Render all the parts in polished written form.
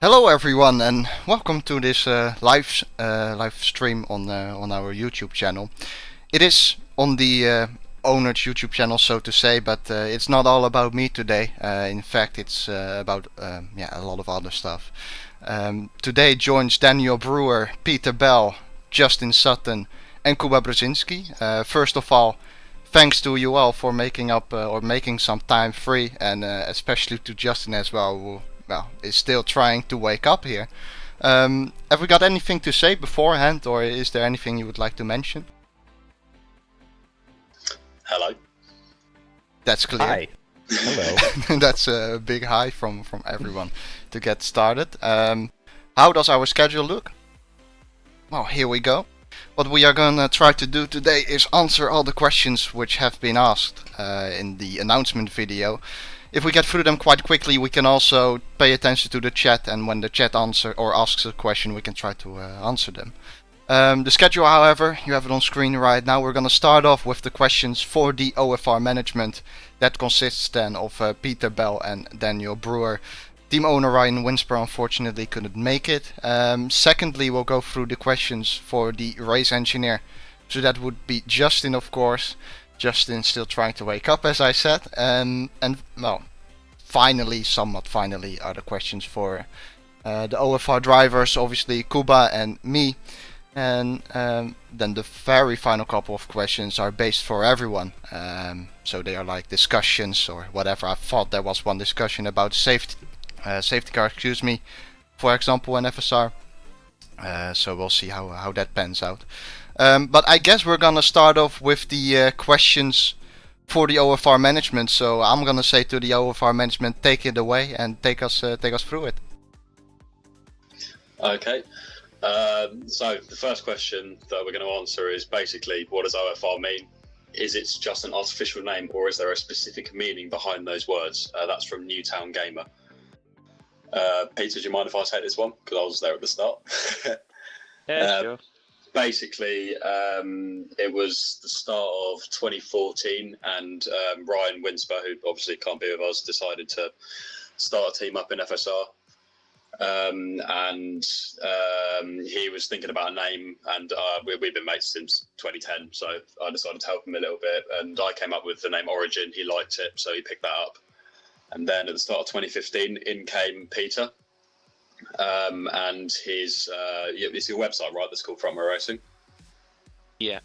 Hello everyone, and welcome to this live stream on our YouTube channel. It is on the owner's YouTube channel, so to say, but it's not all about me today. In fact, it's about a lot of other stuff. Today joins Daniel Brewer, Peter Bell, Justin Sutton, and Kuba First of all, thanks to you all for making up or making some time free, and especially to Justin as well, who is still trying to wake up here. Have we got anything to say beforehand, or is there anything you would like to mention? Hello. That's clear. Hi. Hello. That's a big hi from everyone to get started. How does our schedule look? Well, here we go. What we are gonna try to do today is answer all the questions which have been asked in the announcement video. If we get through them quite quickly, we can also pay attention to the chat, and when the chat asks a question, we can try to answer them. The schedule, however, you have it on screen right now. We're going to start off with the questions for the OFR management. That consists then of Peter Bell and Daniel Brewer. Team owner Ryan Winsper unfortunately couldn't make it. Secondly, we'll go through the questions for the race engineer. So that would be Justin, of course. Justin still trying to wake up, as I said, and well, somewhat finally, are the questions for the OFR drivers, obviously Kuba and me, and then the very final couple of questions are based for everyone. So they are like discussions or whatever. I thought there was one discussion about safety car, for example, in FSR. So we'll see how that pans out. But I guess we're gonna start off with the questions for the OFR management. So I'm gonna say to the OFR management, take it away and take us through it. Okay. So the first question that we're going to answer is basically, what does OFR mean? Is it just an artificial name, or is there a specific meaning behind those words? That's from Newtown Gamer. Peter, do you mind if I take this one? Because I was there at the start. Yeah, sure. Basically, it was the start of 2014, and Ryan Winsper, who obviously can't be with us, decided to start a team up in FSR. And he was thinking about a name, and we've been mates since 2010, so I decided to help him a little bit, and I came up with the name Origin. He liked it, so he picked that up. And then at the start of 2015, in came Peter. And his it's your website, right? That's called Front Row Racing. Yeah.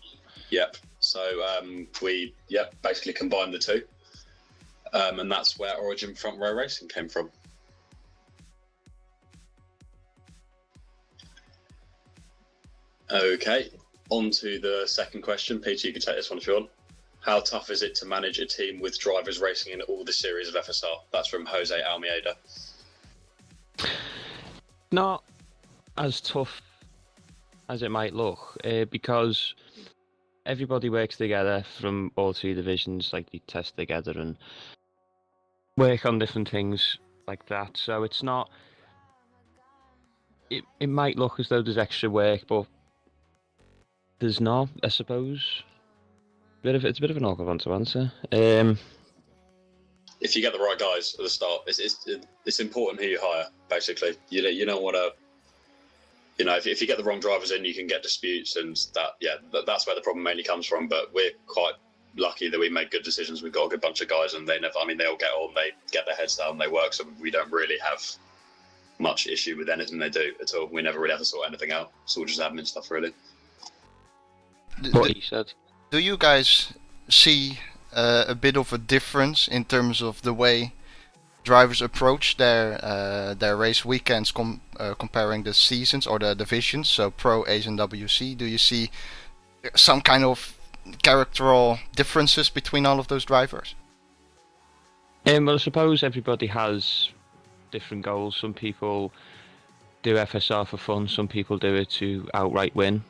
Yep. So we basically combined the two, and that's where Origin Front Row Racing came from. Okay. On to the second question. Peter, you can take this one if you want. How tough is it to manage a team with drivers racing in all the series of FSR? That's from Jose Almeida. Not as tough as it might look, because everybody works together from all three divisions. Like, they test together and work on different things like that. So it's not. It might look as though there's extra work, but there's not, I suppose. It's a bit of an awkward one to answer. If you get the right guys at the start, it's important who you hire. Basically, you don't want to. If you get the wrong drivers in, you can get disputes, and that's where the problem mainly comes from. But we're quite lucky that we make good decisions. We've got a good bunch of guys, and they all get on, they get their heads down, they work. So we don't really have much issue with anything they do at all. We never really have to sort anything out. It's all just admin stuff, really. What he said. Do you guys see a bit of a difference in terms of the way drivers approach their race weekends comparing the seasons or the divisions, so Pro, Ace and WC? Do you see some kind of characteral differences between all of those drivers? Well, I suppose everybody has different goals. Some people do FSR for fun, some people do it to outright win.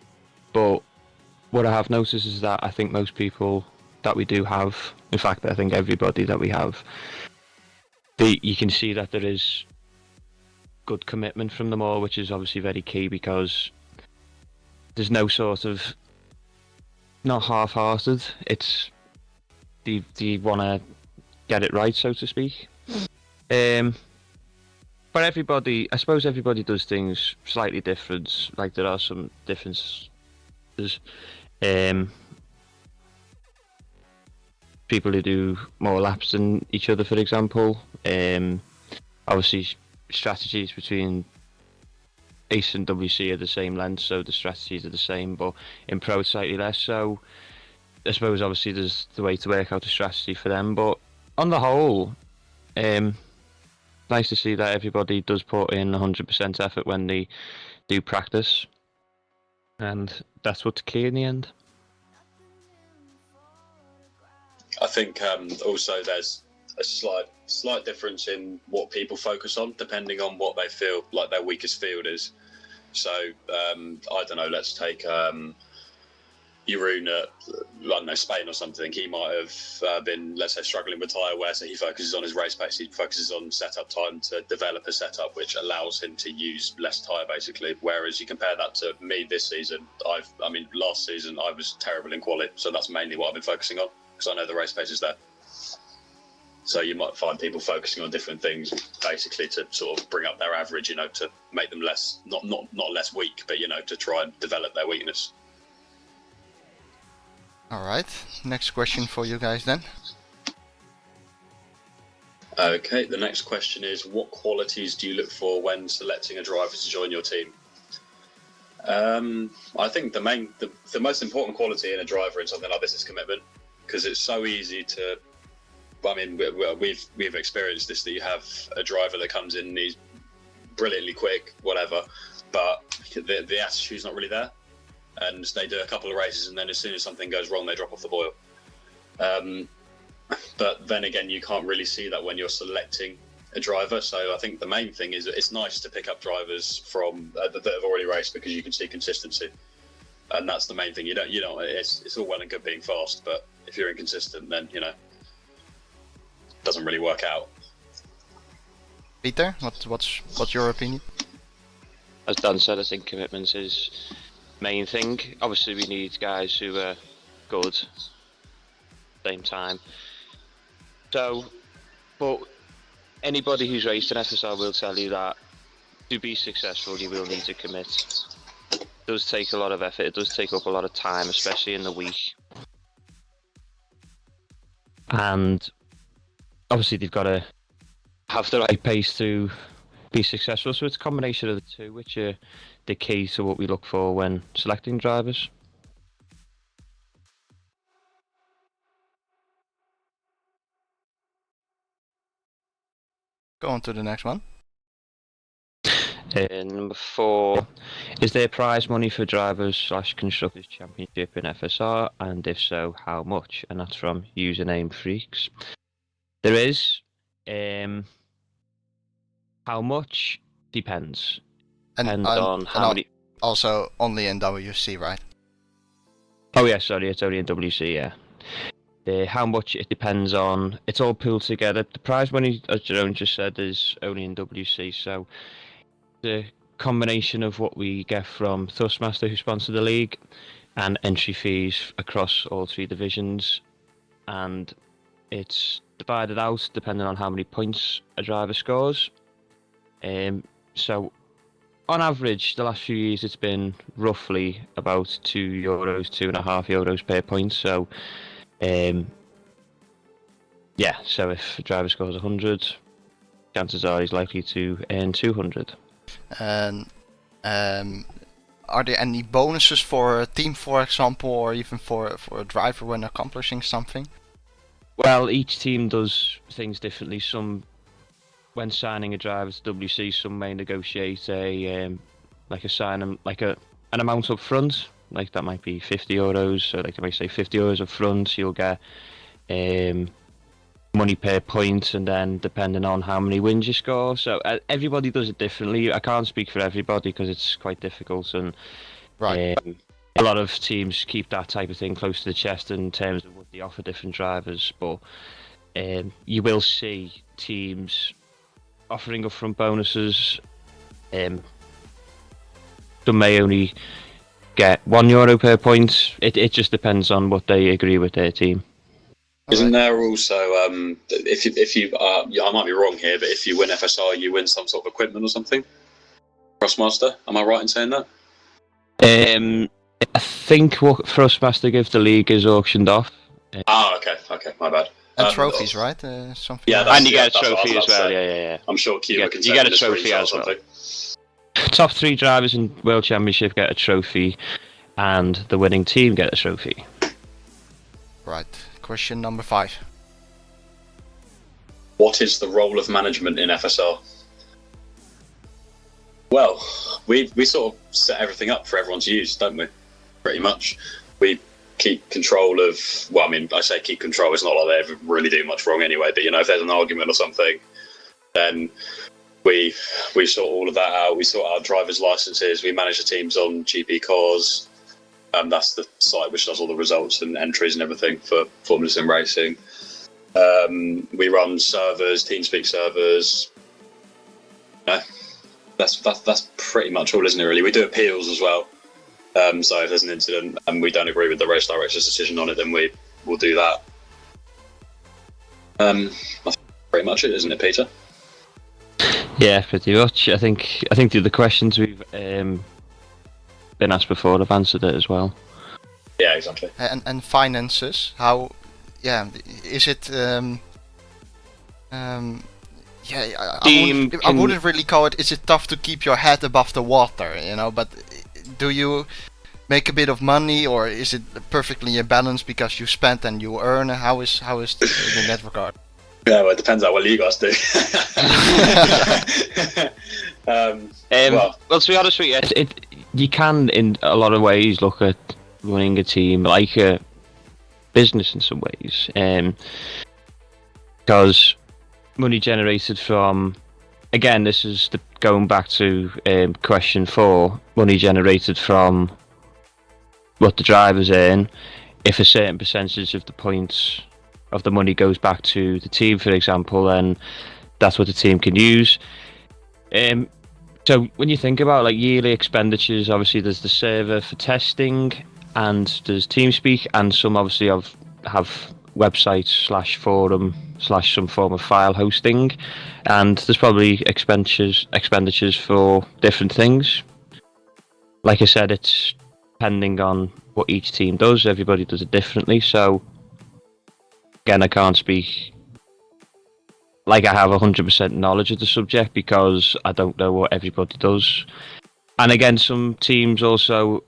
But what I have noticed is that I think most people that we do have, in fact, I think everybody that we have, you can see that there is good commitment from them all, which is obviously very key, because there's no sort of, not half-hearted, it's, do you want to get it right, so to speak. But everybody, I suppose everybody does things slightly different. Like there are some differences. Um, People who do more laps than each other, for example. Obviously, strategies between Ace and WC are the same length, so the strategies are the same, but in Pro it's slightly less. So I suppose obviously there's the way to work out a strategy for them, but on the whole, nice to see that everybody does put in 100% effort when they do practice, and that's what's key in the end. I think also there's a slight difference in what people focus on depending on what they feel like their weakest field is. So I don't know. Let's take Jeroen at, I don't know, Spain or something. He might have been, let's say, struggling with tyre wear, so he focuses on his race pace. He focuses on setup time to develop a setup which allows him to use less tyre, basically. Whereas you compare that to me this season, last season I was terrible in quali, so that's mainly what I've been focusing on because I know the race pace is there. So you might find people focusing on different things, basically to sort of bring up their average, to make them less, not less weak, but to try and develop their weakness. All right. Next question for you guys then. Okay, the next question is, what qualities do you look for when selecting a driver to join your team? I think the most important quality in a driver in something like this is commitment, because it's so easy to. I mean, we've experienced this, that you have a driver that comes in and he's brilliantly quick, whatever, but the attitude's not really there, and they do a couple of races, and then as soon as something goes wrong, they drop off the boil. But then again, you can't really see that when you're selecting a driver. So I think the main thing is it's nice to pick up drivers from that have already raced, because you can see consistency, and that's the main thing. You don't. It's all well and good being fast, but if you're inconsistent, then doesn't really work out. Peter, what's your opinion? As Dan said, I think commitment is main thing. Obviously, we need guys who are good. Same time. So, but anybody who's raced an FSR will tell you that to be successful, you will need to commit. It does take a lot of effort. It does take up a lot of time, especially in the week. And obviously, they've got to have the right pace to be successful. So it's a combination of the two, which are the key to what we look for when selecting drivers. Go on to the next one. Number 4, is there prize money for drivers / constructors championship in FSR, and if so, how much? And that's from username Freaks. There is. How much depends. Depends on how many. Also, only in WC, right? Oh yeah, sorry, it's only in WC, yeah. How much, it depends on. It's all pooled together. The prize money, as Jerome just said, is only in WC, so the combination of what we get from Thrustmaster, who sponsor the league, and entry fees across all 3 divisions, and it's divided out depending on how many points a driver scores. So on average, the last few years it's been roughly about €2, €2.5 per point. So so if a driver scores 100, chances are he's likely to earn 200. And are there any bonuses for a team, for example, or even for a driver when accomplishing something? Well, each team does things differently. Some, when signing a driver to WC, some may negotiate an amount up front. Like that might be €50. So like they might say €50 up front, you'll get money per point, and then depending on how many wins you score. So everybody does it differently. I can't speak for everybody because it's quite difficult, and right. A lot of teams keep that type of thing close to the chest in terms of what they offer different drivers. But you will see teams offering upfront bonuses. Some may only get €1 per point. It just depends on what they agree with their team. Isn't there also if you I might be wrong here, but if you win FSR, you win some sort of equipment or something? Crossmaster, am I right in saying that? I think what Thrustmaster gives the league is auctioned off. Okay, my bad. And trophies, right? Something. Yeah, and you get a that's what I was trophy about as to well. say. Yeah. I'm sure Kuba can You send get me a the trophy screenshot or as well. something. Top 3 drivers in World Championship get a trophy, and the winning team get a trophy. Right. Question number 5. What is the role of management in FSR? Well, we sort of set everything up for everyone to use, don't we? Pretty much. We keep control of, well, I mean, I say keep control, it's not like they ever really do much wrong anyway, but, if there's an argument or something, then we sort all of that out. We sort out drivers' licenses, we manage the teams on GP cars, that's the site which does all the results and entries and everything for Formula Sim racing. We run servers, TeamSpeak servers. That's pretty much all, isn't it, really? We do appeals as well. So if there's an incident and we don't agree with the race director's decision on it, then we will do that. That's pretty much it, isn't it, Peter? Yeah, pretty much. I think the other questions we've been asked before have answered it as well. Yeah, exactly. And finances, how? Yeah, is it? I wouldn't really call it. Is it tough to keep your head above the water? But do you make a bit of money, or is it perfectly in balance because you spend and you earn? How is it in that regard? Yeah, well, it depends how well you guys do. Well, to be honest with you, you can in a lot of ways look at running a team like a business in some ways, because money generated from, again, this is going back to question 4, money generated from what the drivers earn. If a certain percentage of the points of the money goes back to the team, for example, then that's what the team can use. So when you think about like yearly expenditures, obviously there's the server for testing, and there's TeamSpeak, and some obviously have websites / forum / some form of file hosting, and there's probably expenditures for different things. Like I said, it's depending on what each team does. Everybody does it differently, so again, I can't speak like I have 100% knowledge of the subject because I don't know what everybody does. And again, some teams also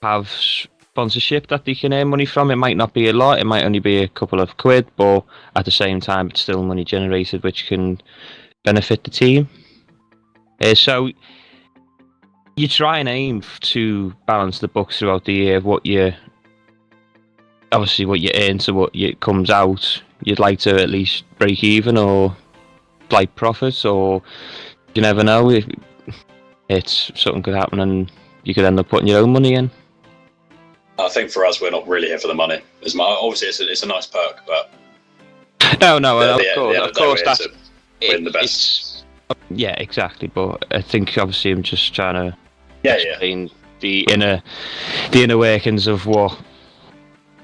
have sponsorship that they can earn money from. It might not be a lot, it might only be a couple of quid, but at the same time it's still money generated which can benefit the team. So you try and aim to balance the books throughout the year, what you earn to what comes out. You'd like to at least break even or slight profits, or you never know, it's something could happen and you could end up putting your own money in. I think for us, we're not really here for the money. Obviously, it's a nice perk, but no, of course, that's win the best. Yeah, exactly. But I think obviously I'm just trying to explain the inner workings of what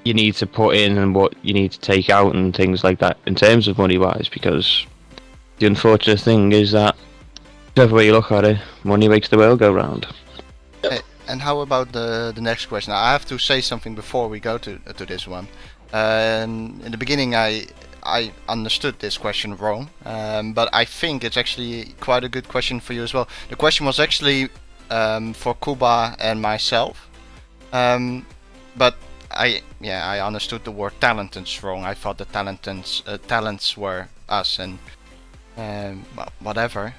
you need to put in and what you need to take out and things like that in terms of money wise, because the unfortunate thing is that whichever way you look at it, money makes the world go round. Yep. And how about the next question? I have to say something before we go to this one. In the beginning I understood this question wrong, but I think it's actually quite a good question for you as well. The question was actually for Kuba and myself, but I understood the word talents wrong. I thought the talents were us, and whatever.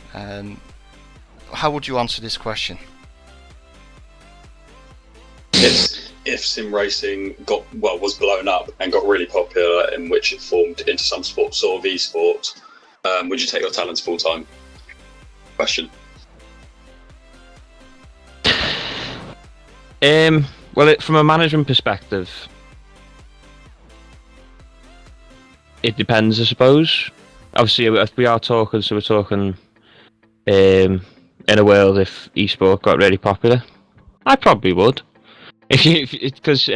How would you answer this question? If sim racing was blown up and got really popular, in which it formed into some sort of e-sport, would you take your talents full time? Question. Well, from a management perspective, it depends, I suppose. Obviously, if we are talking, so we're talking in a world if esport got really popular, I probably would. Because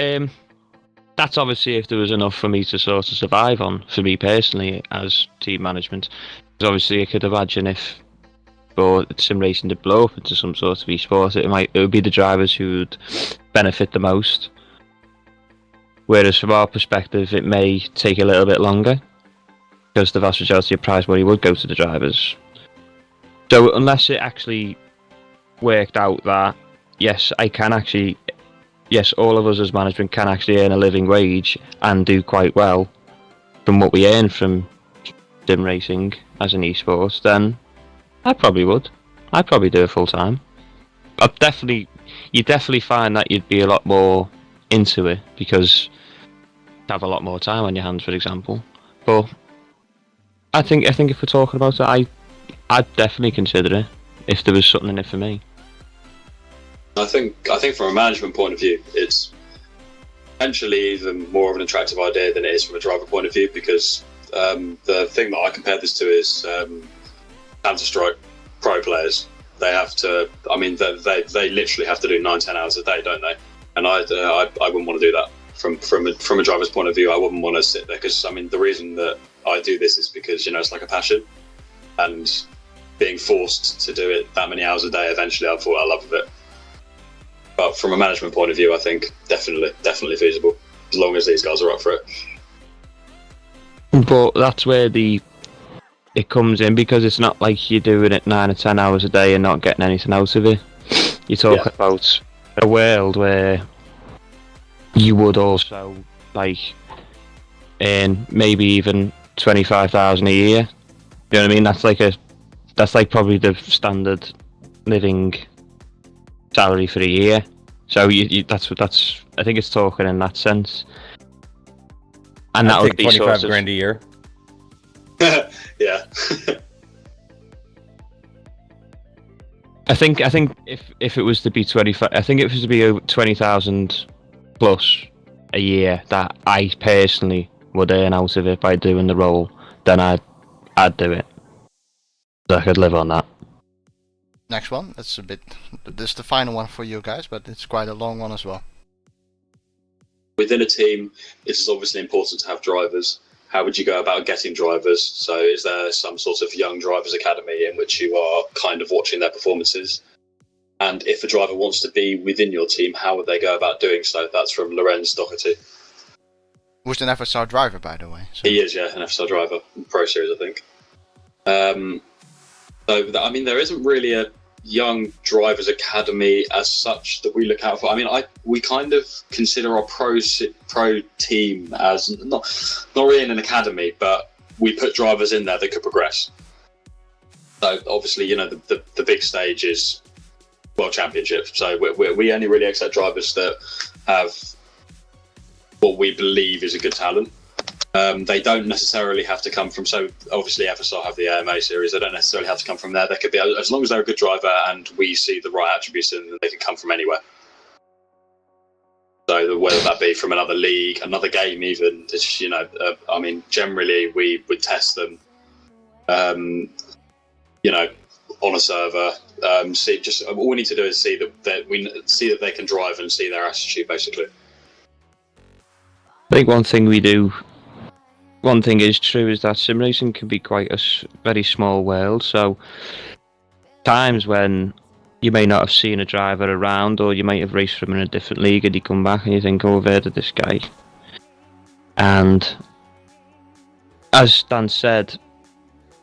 That's obviously if there was enough for me to sort of survive on, for me personally, as team management. Because obviously I could imagine if sim racing did blow up into some sort of e-sport, it would be the drivers who would benefit the most. Whereas from our perspective, it may take a little bit longer, because the vast majority of prize money would go to the drivers. So unless it actually worked out that, yes, all of us as management can actually earn a living wage and do quite well from what we earn from sim racing as an esport, then I probably would. I'd probably do it full time. You'd definitely find that you'd be a lot more into it because you'd have a lot more time on your hands, for example. But I think if we're talking about it, I'd definitely consider it if there was something in it for me. I think from a management point of view, it's potentially even more of an attractive idea than it is from a driver point of view, because the thing that I compare this to is Counter-Strike pro players. They have to, I mean, they literally have to do 9-10 hours a day, don't they? And I wouldn't want to do that. From a driver's point of view, I wouldn't want to sit there, because I mean, the reason that I do this is because, you know, it's like a passion, and being forced to do it that many hours a day, eventually I'll fall out of love with it. But from a management point of view, I think definitely feasible, as long as these guys are up for it. But that's where it comes in, because it's not like you're doing it 9 or 10 hours a day and not getting anything out of it. You're talking about a world where you would also like earn maybe even 25,000 a year. You know what I mean? That's like probably the standard living salary for a year. So that's I think it's talking in that sense. And that would be 25 grand a year. Yeah. I think if it was to be 25, I think if it was to be over 20,000 plus a year that I personally would earn out of it by doing the role, then I'd do it. So I could live on that. Next one. This is the final one for you guys, but it's quite a long one as well. Within a team, it is obviously important to have drivers. How would you go about getting drivers? So is there some sort of young drivers academy in which you are kind of watching their performances? And if a driver wants to be within your team, how would they go about doing so? That's from Lorenz Doherty. Who's an FSR driver, by the way? So. He is, yeah, an FSR driver, Pro Series, I think. So, I mean, there isn't really a young drivers academy as such that we look out for. I mean, we kind of consider our pro team as not really in an academy, but we put drivers in there that could progress. So obviously, you know, the big stage is World Championship. So we only really accept drivers that have what we believe is a good talent. They don't necessarily have to come from, so obviously FSR have the AMA series, they don't necessarily have to come from there. They could be, as long as they're a good driver and we see the right attributes in them, they can come from anywhere. So whether that be from another league, another game even, it's, you know, I mean, generally we would test them, you know, on a server. See, just all we need to do is see that they can drive and see their attitude, basically. I think one thing is true is that sim racing can be quite a very small world. So times when you may not have seen a driver around, or you might have raced from in a different league, and you come back and you think, "Oh, I've heard of this guy." And as Dan said,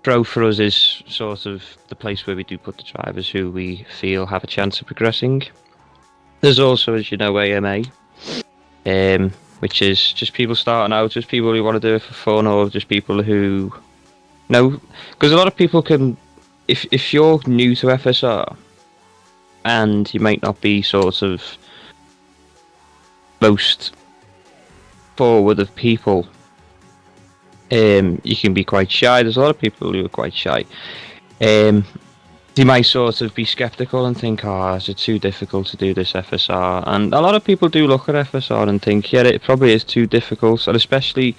pro for us is sort of the place where we do put the drivers who we feel have a chance of progressing. There's also, as you know, AMA, which is just people starting out, just people who want to do it for fun, or just people who know, because a lot of people can, if you're new to FSR and you might not be sort of most forward of people, you can be quite shy. There's a lot of people who are quite shy. You might sort of be skeptical and think, "Oh, is it too difficult to do this FSR?" And a lot of people do look at FSR and think, "Yeah, it probably is too difficult." And especially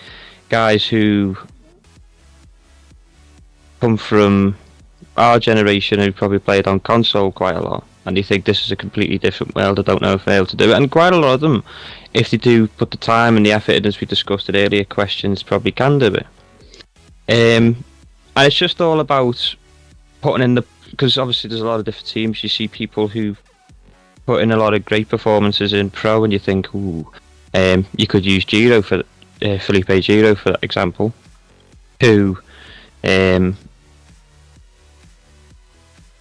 guys who come from our generation who probably played on console quite a lot. and you think this is a completely different world. I don't know if they're able to do it. And quite a lot of them, if they do put the time and the effort in, as we discussed in earlier questions, probably can do it. And it's just all about putting in because obviously there's a lot of different teams. You see people who put in a lot of great performances in pro, and you think, ooh, you could use Giro for Felipe Giro for example, who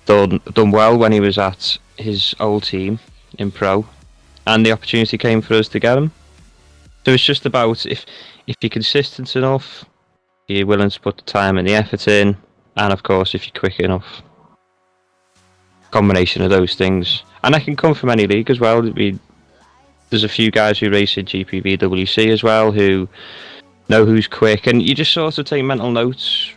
done well when he was at his old team in pro, and the opportunity came for us to get him. So it's just about if you're consistent enough, you're willing to put the time and the effort in, and of course if you're quick enough. Combination of those things, and that can come from any league as well. There's a few guys who race in GPVWC as well who know who's quick, and you just sort of take mental notes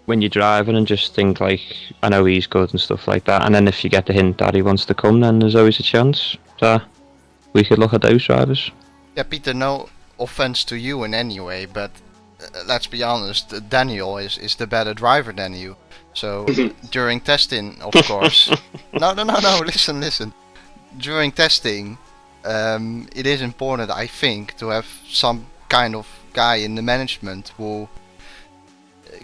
when you're driving and just think like, I know he's good and stuff like that. And then if you get the hint that he wants to come, then there's always a chance that we could look at those drivers. Yeah, Peter, no offense to you in any way, but let's be honest, Daniel is the better driver than you. So during testing, of course. No, listen. During testing, it is important, I think, to have some kind of guy in the management who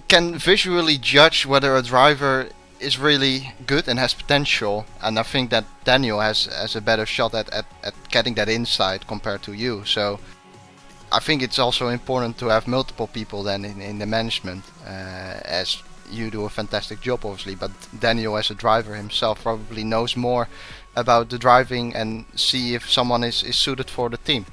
can visually judge whether a driver is really good and has potential. And I think that Daniel has a better shot at getting that insight compared to you. So I think it's also important to have multiple people then in the management, as you do a fantastic job obviously, but Daniel as a driver himself probably knows more about the driving and see if someone is suited for the team.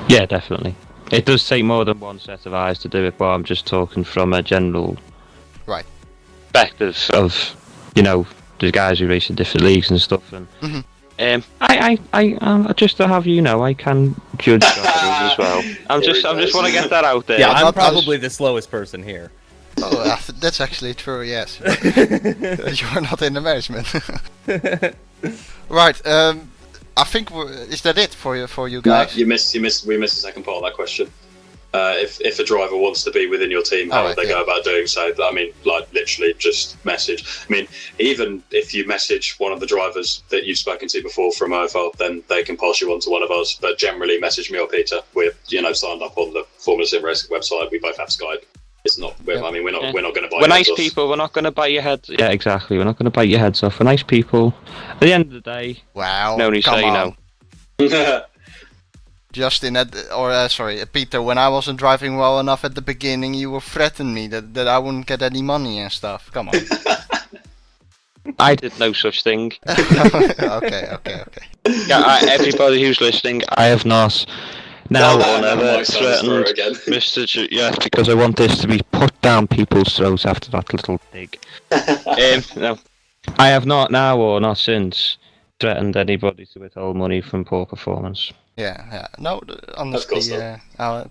Yeah, definitely. It does take more than one set of eyes to do it, but I'm just talking from a general perspective of, the guys who race in different leagues and stuff. And I just to have I can judge drivers as well. I just want to get that out there. Yeah, I'm probably the slowest person here. Oh, that's actually true. Yes, you're not in the management. Right. I think is that it for you guys? No, we missed the second part of that question. If a driver wants to be within your team, how would they go about doing so? I mean, like literally just message. I mean, even if you message one of the drivers that you've spoken to before from OFL, then they can pass you on to one of us. But generally, message me or Peter. We're signed up on the Formula Sim Racing website. We both have Skype. It's not. I mean, we're not going to buy. We're nice people. We're not going to bite your heads. Yeah, exactly. We're not going to bite your heads off. We're nice people. At the end of the day, wow. No need to say no. Justin, Peter, when I wasn't driving well enough at the beginning, you were threatening me that I wouldn't get any money and stuff. Come on. I did no such thing. Okay. Yeah, everybody who's listening, I have not now or never threatened Mr. because I want this to be put down people's throats after that little dig. No, I have not now or not since threatened anybody to withhold money from poor performance. Yeah. No, honestly,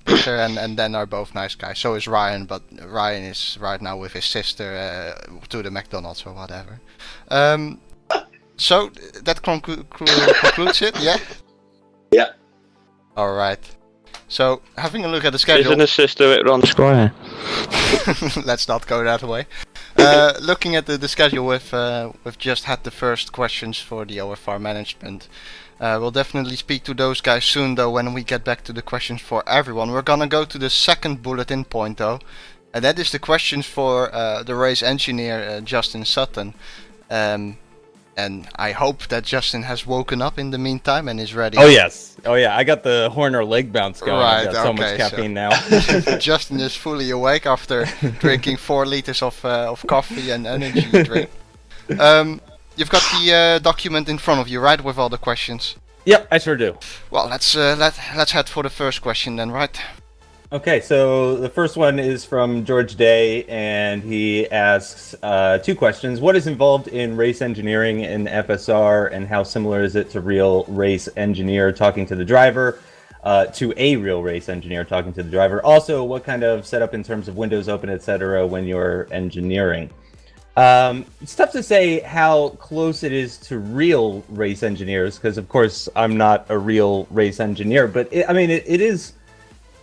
Peter and Dan are both nice guys. So is Ryan, but Ryan is right now with his sister to the McDonald's or whatever. So that concludes it, yeah? Yeah. Alright. So, having a look at the schedule... Isn't his sister at Ron Squire? Let's not go that way. Looking at the schedule, we've just had the first questions for the OFR management. We'll definitely speak to those guys soon, though, when we get back to the questions for everyone. We're gonna go to the second bulletin point, though, and that is the questions for the race engineer, Justin Sutton. And I hope that Justin has woken up in the meantime and is ready. Oh yes. Oh yeah, I got the Horner leg bounce going. Right, I've got so much caffeine now. Justin is fully awake after drinking 4 liters of coffee and energy drink. You've got the document in front of you, right, with all the questions? Yep, I sure do. Well, let's head for the first question then, right? Okay, so the first one is from George Day, and he asks 2 questions. What is involved in race engineering in FSR, and how similar is it to real race engineer talking to the driver, to a real race engineer talking to the driver? Also, what kind of setup in terms of windows open, etc., when you're engineering? It's tough to say how close it is to real race engineers, because of course I'm not a real race engineer, but it is...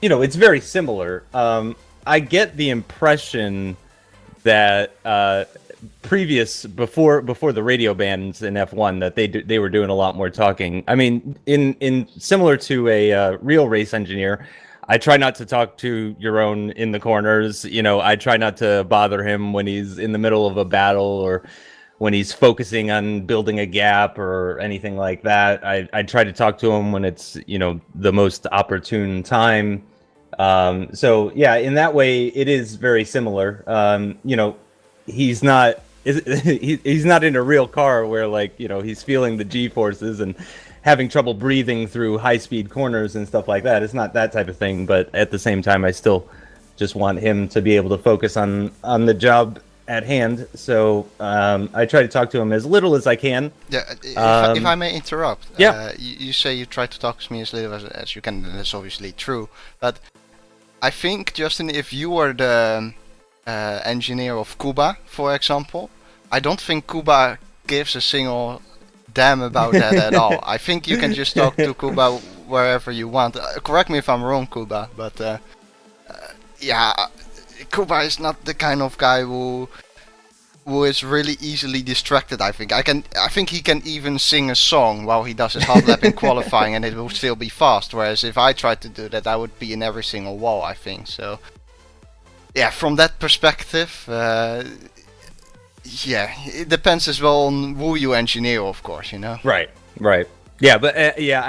it's very similar. I get the impression that before the radio bans in F1 that they were doing a lot more talking. I mean, in similar to a real race engineer, I try not to talk to Yaron in the corners. You know, I try not to bother him when he's in the middle of a battle or when he's focusing on building a gap or anything like that. I try to talk to him when it's, you know, the most opportune time. So yeah, in that way, it is very similar. You know, he's not in a real car where, like, you know, he's feeling the G forces and having trouble breathing through high speed corners and stuff like that. It's not that type of thing, but at the same time, I still just want him to be able to focus on the job at hand. So I try to talk to him as little as I can. Yeah, if I may interrupt. Yeah. You say you try to talk to me as little as you can, and that's obviously true. But I think, Justin, if you were the engineer of Kuba, for example, I don't think Kuba gives a single damn about that at all. I think you can just talk to Kuba wherever you want. Correct me if I'm wrong, Kuba, but yeah, Kuba is not the kind of guy who is really easily distracted. I think he can even sing a song while he does his hard lap in qualifying, and it will still be fast. Whereas if I tried to do that, I would be in every single wall, I think. So yeah, from that perspective, yeah, it depends as well on who you engineer, of course, you know. Right. Yeah, but yeah,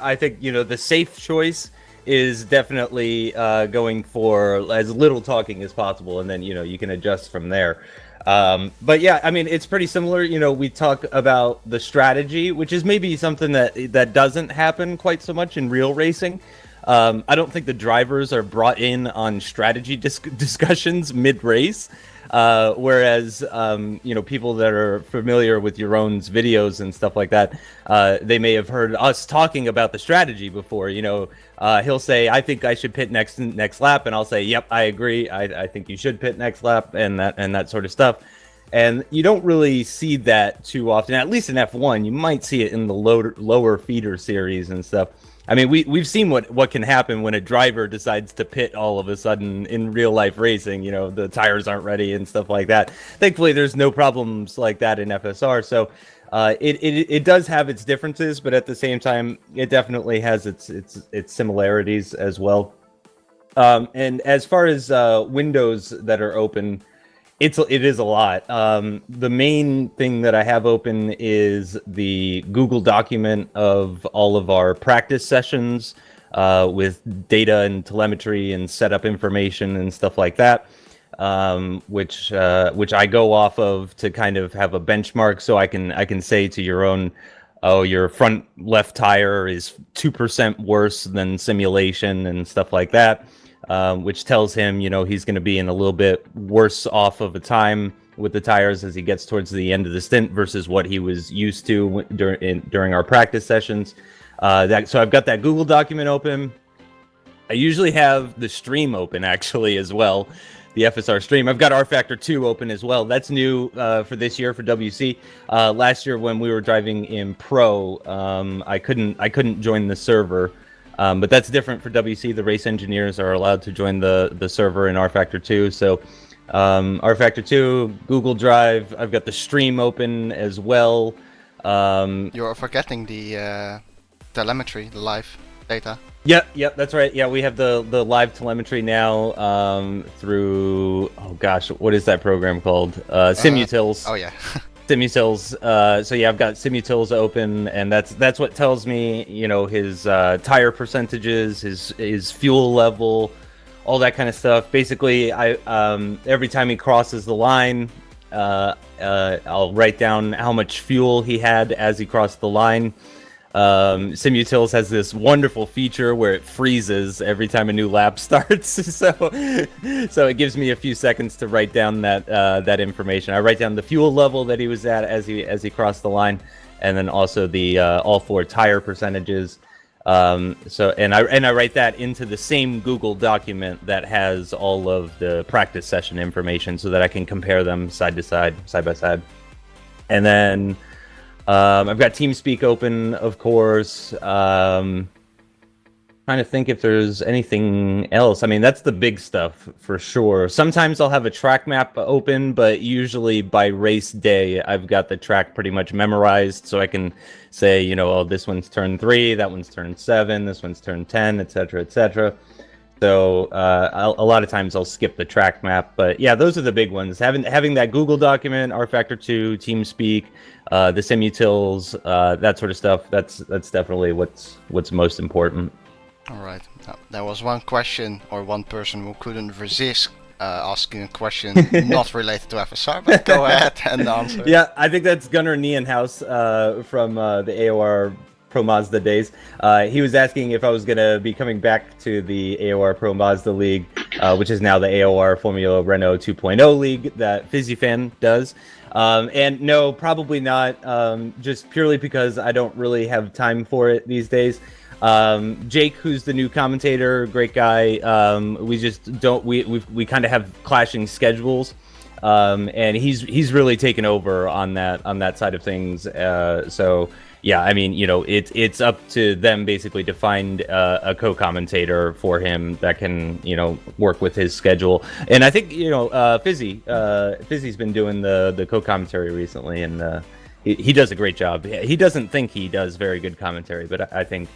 I think, you know, the safe choice is definitely going for as little talking as possible, and then, you know, you can adjust from there. But yeah, I mean, it's pretty similar. You know, we talk about the strategy, which is maybe something that doesn't happen quite so much in real racing. I don't think the drivers are brought in on strategy discussions mid-race. Whereas, you know, people that are familiar with Yaron's videos and stuff like that, they may have heard us talking about the strategy before. You know, he'll say, "I think I should pit next lap," and I'll say, "Yep, I agree. I think you should pit next lap," and that sort of stuff. And you don't really see that too often. At least in F1, you might see it in the lower feeder series and stuff. I mean, we've seen what can happen when a driver decides to pit all of a sudden in real life racing. You know, the tires aren't ready and stuff like that. Thankfully, there's no problems like that in FSR. So it does have its differences, but at the same time, it definitely has its similarities as well. And as far as windows that are open, it is a lot. The main thing that I have open is the Google document of all of our practice sessions with data and telemetry and setup information and stuff like that, which I go off of to kind of have a benchmark, so I can say to Yaron, oh, your front left tire is 2% worse than simulation and stuff like that. Which tells him, you know, he's going to be in a little bit worse off of a time with the tires as he gets towards the end of the stint versus what he was used to during our practice sessions. So I've got that Google document open. I usually have the stream open, actually, as well, the FSR stream. I've got rFactor 2 open as well. That's new for this year for WC. Last year when we were driving in Pro, I couldn't join the server. But that's different for WC. The race engineers are allowed to join the server in rFactor 2. So rFactor 2, Google Drive. I've got the stream open as well. You're forgetting the telemetry, the live data. Yep, that's right. Yeah, we have the live telemetry now through, oh gosh, what is that program called? Simutils. Oh yeah. Simutils. So yeah, I've got Simutils open, and that's what tells me, you know, his tire percentages, his fuel level, all that kind of stuff. Basically, I every time he crosses the line, I'll write down how much fuel he had as he crossed the line. Simutils has this wonderful feature where it freezes every time a new lap starts, so it gives me a few seconds to write down that information. I write down the fuel level that he was at as he crossed the line, and then also the all four tire percentages. And I write that into the same Google document that has all of the practice session information, so that I can compare them side by side, and then. I've got TeamSpeak open, of course. Trying to think if there's anything else. I mean, that's the big stuff for sure. Sometimes I'll have a track map open, but usually by race day, I've got the track pretty much memorized, so I can say, you know, oh, this one's turn 3, that one's turn 7, this one's turn 10, etc., etc. So a lot of times I'll skip the track map, but yeah, those are the big ones. Having that Google document, rFactor2, TeamSpeak, the simutils, that sort of stuff. That's definitely what's most important. All right. Now, there was one question or one person who couldn't resist asking a question not related to FSR, but go ahead and answer. Yeah, I think that's Gunnar Nienhaus from the AOR Pro Mazda days. He was asking if I was going to be coming back to the AOR Pro Mazda League, which is now the AOR Formula Renault 2.0 League that FizzyFan does. And no, probably not, just purely because I don't really have time for it these days. Jake, who's the new commentator, great guy. We just don't. We kind of have clashing schedules, and he's really taken over on that side of things. So yeah, I mean, you know, it's up to them basically to find a co-commentator for him that can, you know, work with his schedule. And I think, you know, Fizzy's been doing the co-commentary recently, and he does a great job. He doesn't think he does very good commentary, but I think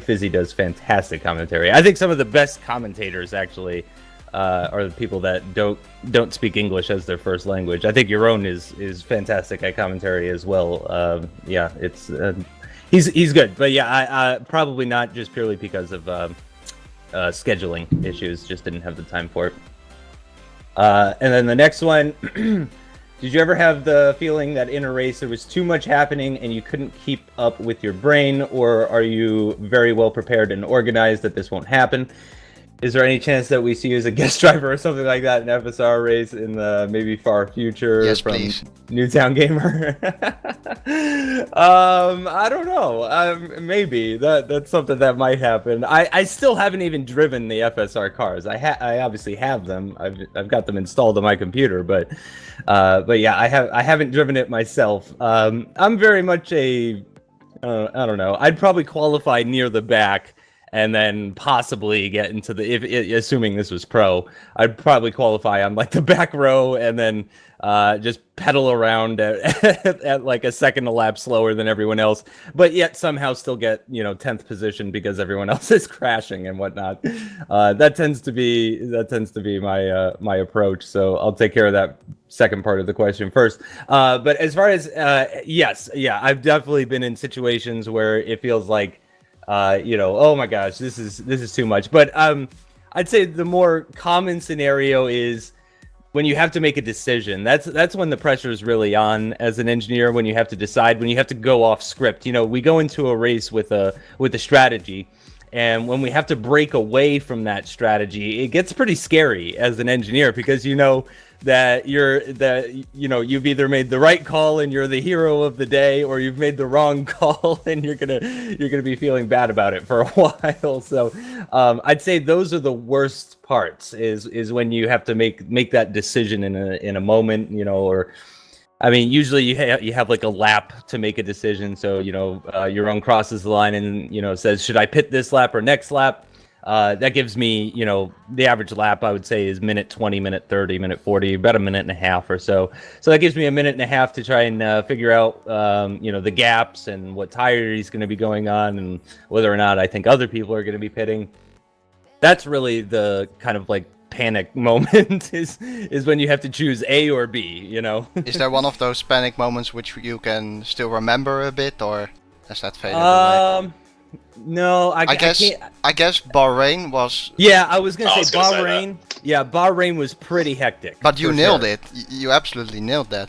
Fizzy does fantastic commentary. I think some of the best commentators actually are the people that don't speak English as their first language. I think your own is fantastic at commentary as well. Yeah, it's he's good, but yeah, I probably not just purely because of scheduling issues. Just didn't have the time for it. And then the next one. Did you ever have the feeling that in a race there was too much happening and you couldn't keep up with your brain, or are you very well prepared and organized that this won't happen? Is there any chance that we see you as a guest driver or something like that in FSR race in the maybe far future? Yes, from please. Newtown Gamer? I don't know. Maybe that's something that might happen. I still haven't even driven the FSR cars. I obviously have them. I've got them installed on my computer, but yeah, I haven't driven it myself. I'm very much I don't know. I'd probably qualify near the back, and then possibly get into assuming this was pro, I'd probably qualify on like the back row, and then just pedal around at like a second a lap slower than everyone else, but yet somehow still get, you know, 10th position because everyone else is crashing and whatnot. That tends to be my approach. So I'll take care of that second part of the question first. But as far as yes, yeah, I've definitely been in situations where it feels like, you know, oh my gosh, this is too much. But I'd say the more common scenario is when you have to make a decision. That's when the pressure is really on as an engineer, when you have to decide, when you have to go off script. You know, we go into a race with a strategy, and when we have to break away from that strategy, it gets pretty scary as an engineer, because you know that you've either made the right call and you're the hero of the day, or you've made the wrong call and you're gonna be feeling bad about it for a while. So I'd say those are the worst parts, is when you have to make that decision in a moment, you know. Or I mean, usually you have like a lap to make a decision. So, you know, your own crosses the line and, you know, says, should I pit this lap or next lap? That gives me, you know, the average lap I would say is minute 20, minute 30, minute 40, about a minute and a half or so. So that gives me a minute and a half to try and figure out, you know, the gaps and what tire he's going to be going on, and whether or not I think other people are going to be pitting. That's really the kind of like panic moment is when you have to choose A or B, you know. Is there one of those panic moments which you can still remember a bit, or has that faded away? No, I guess Bahrain was. Yeah, I was gonna say Bahrain. Yeah, Bahrain was pretty hectic. But you nailed it. You absolutely nailed that.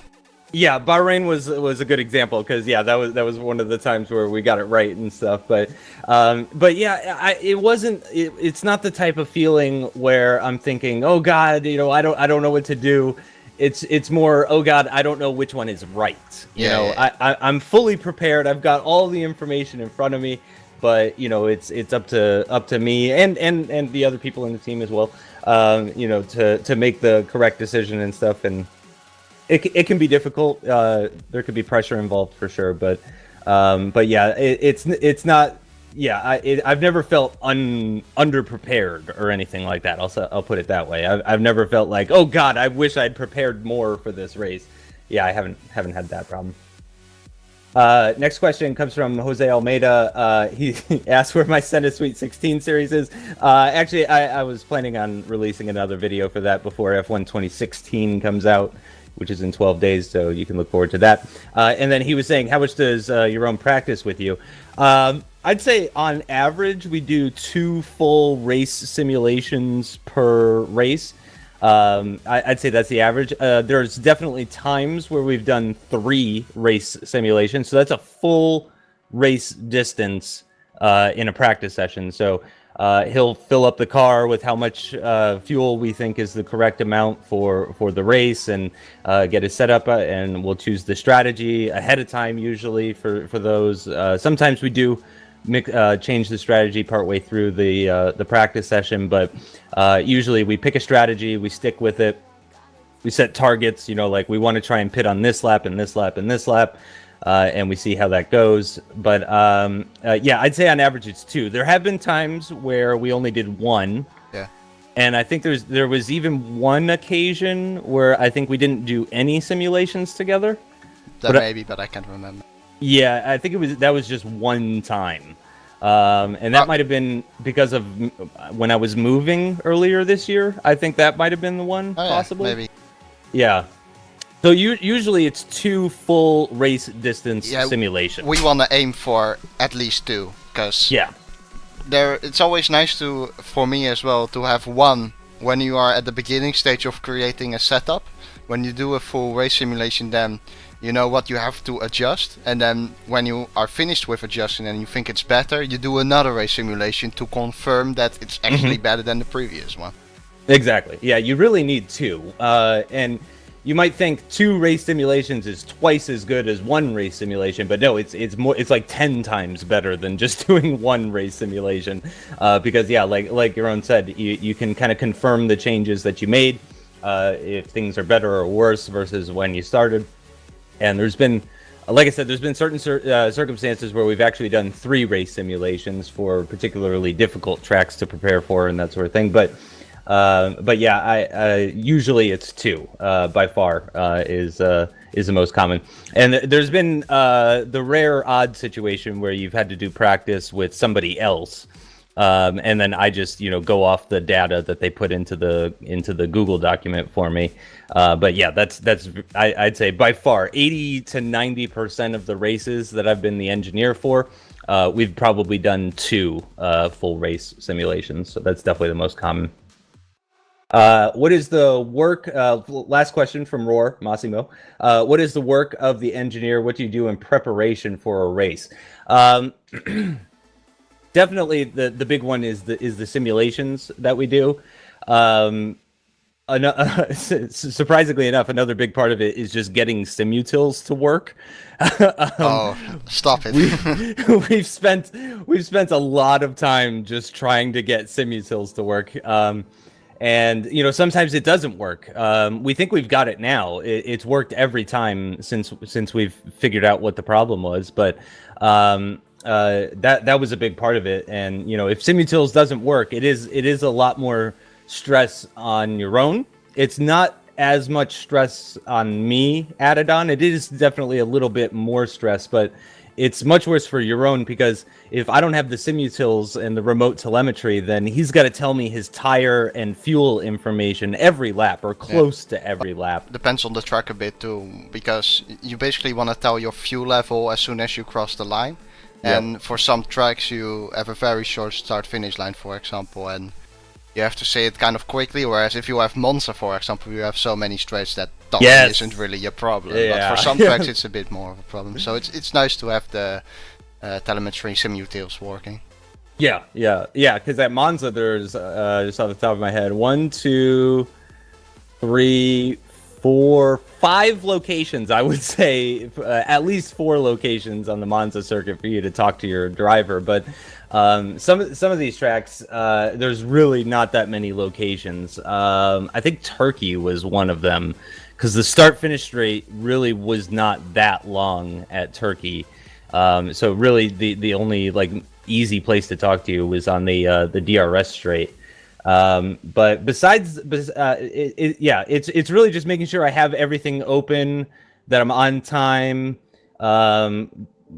Yeah, Bahrain was a good example, because yeah, that was one of the times where we got it right and stuff. But yeah, it's not the type of feeling where I'm thinking, oh God, you know, I don't know what to do. It's more, oh God, I don't know which one is right. You know, I'm fully prepared. I've got all the information in front of me, but you know, it's up to me and the other people in the team as well. You know, to make the correct decision and stuff. And it can be difficult. There could be pressure involved for sure, but yeah, it's not I've never felt underprepared or anything like that. I'll put it that way. I've never felt like, oh God, I wish I'd prepared more for this race. Yeah, I haven't had that problem. Next question comes from Jose Almeida. He asked where my Senate Sweet 16 series is. Actually, I was planning on releasing another video for that before F1 2016 comes out, which is in 12 days, so you can look forward to that. And then he was saying, how much does your own practice with you? I'd say on average, we do 2 full race simulations per race. I'd say that's the average. There's definitely times where we've done 3 race simulations, so that's a full race distance in a practice session. So he'll fill up the car with how much fuel we think is the correct amount for the race, and get it set up, and we'll choose the strategy ahead of time usually for those. Sometimes we do change the strategy partway through the practice session, but usually we pick a strategy, we stick with it, we set targets, like we want to try and pit on this lap and this lap and this lap, and we see how that goes. But yeah, I'd say on average it's 2. There have been times where we only did 1. Yeah. And I think there was even one occasion where I think we didn't do any simulations together. That maybe, but I can't remember. Yeah, I think that was just one time. And that might have been because of when I was moving earlier this year. I think that might have been the one, possibly. Maybe. Yeah. So usually it's 2 full race distance simulations. We want to aim for at least 2, because it's always nice for me as well, to have one when you are at the beginning stage of creating a setup. When you do a full race simulation, then you know what you have to adjust, and then when you are finished with adjusting and you think it's better, you do another race simulation to confirm that it's actually better than the previous one. Exactly. Yeah, you really need 2. And you might think 2 race simulations is twice as good as 1 race simulation, but no, it's more. It's like 10 times better than just doing 1 race simulation, because like your own said, you can kind of confirm the changes that you made, if things are better or worse versus when you started. And there's been, like I said, there's been certain circumstances where we've actually done 3 race simulations for particularly difficult tracks to prepare for and that sort of thing. But yeah, I usually it's 2 by far is the most common. And there's been the rare odd situation where you've had to do practice with somebody else. And then I just go off the data that they put into the Google document for me. But yeah, that's I'd say by far 80 to 90% of the races that I've been the engineer for, we've probably done 2 full race simulations. So that's definitely the most common. What is the work? Last question from Roar Massimo. What is the work of the engineer? What do you do in preparation for a race? Definitely the big one is the simulations that we do. Surprisingly enough, another big part of it is just getting simutils to work. Stop it. We've spent a lot of time just trying to get simutils to work. And sometimes it doesn't work. We think we've got it now. It's worked every time since we've figured out what the problem was, but that was a big part of it. And if simutils doesn't work, it is a lot more stress on your own. It's not as much stress on me added on. It is definitely a little bit more stress, but it's much worse for your own, because if I don't have the simutils and the remote telemetry, then he's got to tell me his tire and fuel information every lap, or close to every lap. Depends on the track a bit too, because you basically want to tell your fuel level as soon as you cross the line. And for some tracks you have a very short start-finish line, for example, and you have to say it kind of quickly, whereas if you have Monza, for example, you have so many straights that timing isn't really a problem. But for some tracks it's a bit more of a problem. So it's nice to have the telemetry simutils working. Yeah, because at Monza there's, just off the top of my head, 1, 2, 3, 4, 5 locations, I would say, at least 4 locations on the Monza circuit for you to talk to your driver. But some of these tracks, there's really not that many locations. I think Turkey was one of them, because the start-finish straight really was not that long at Turkey. So really the only easy place to talk to you was on the DRS straight. But besides, it's really just making sure I have everything open, that I'm on time.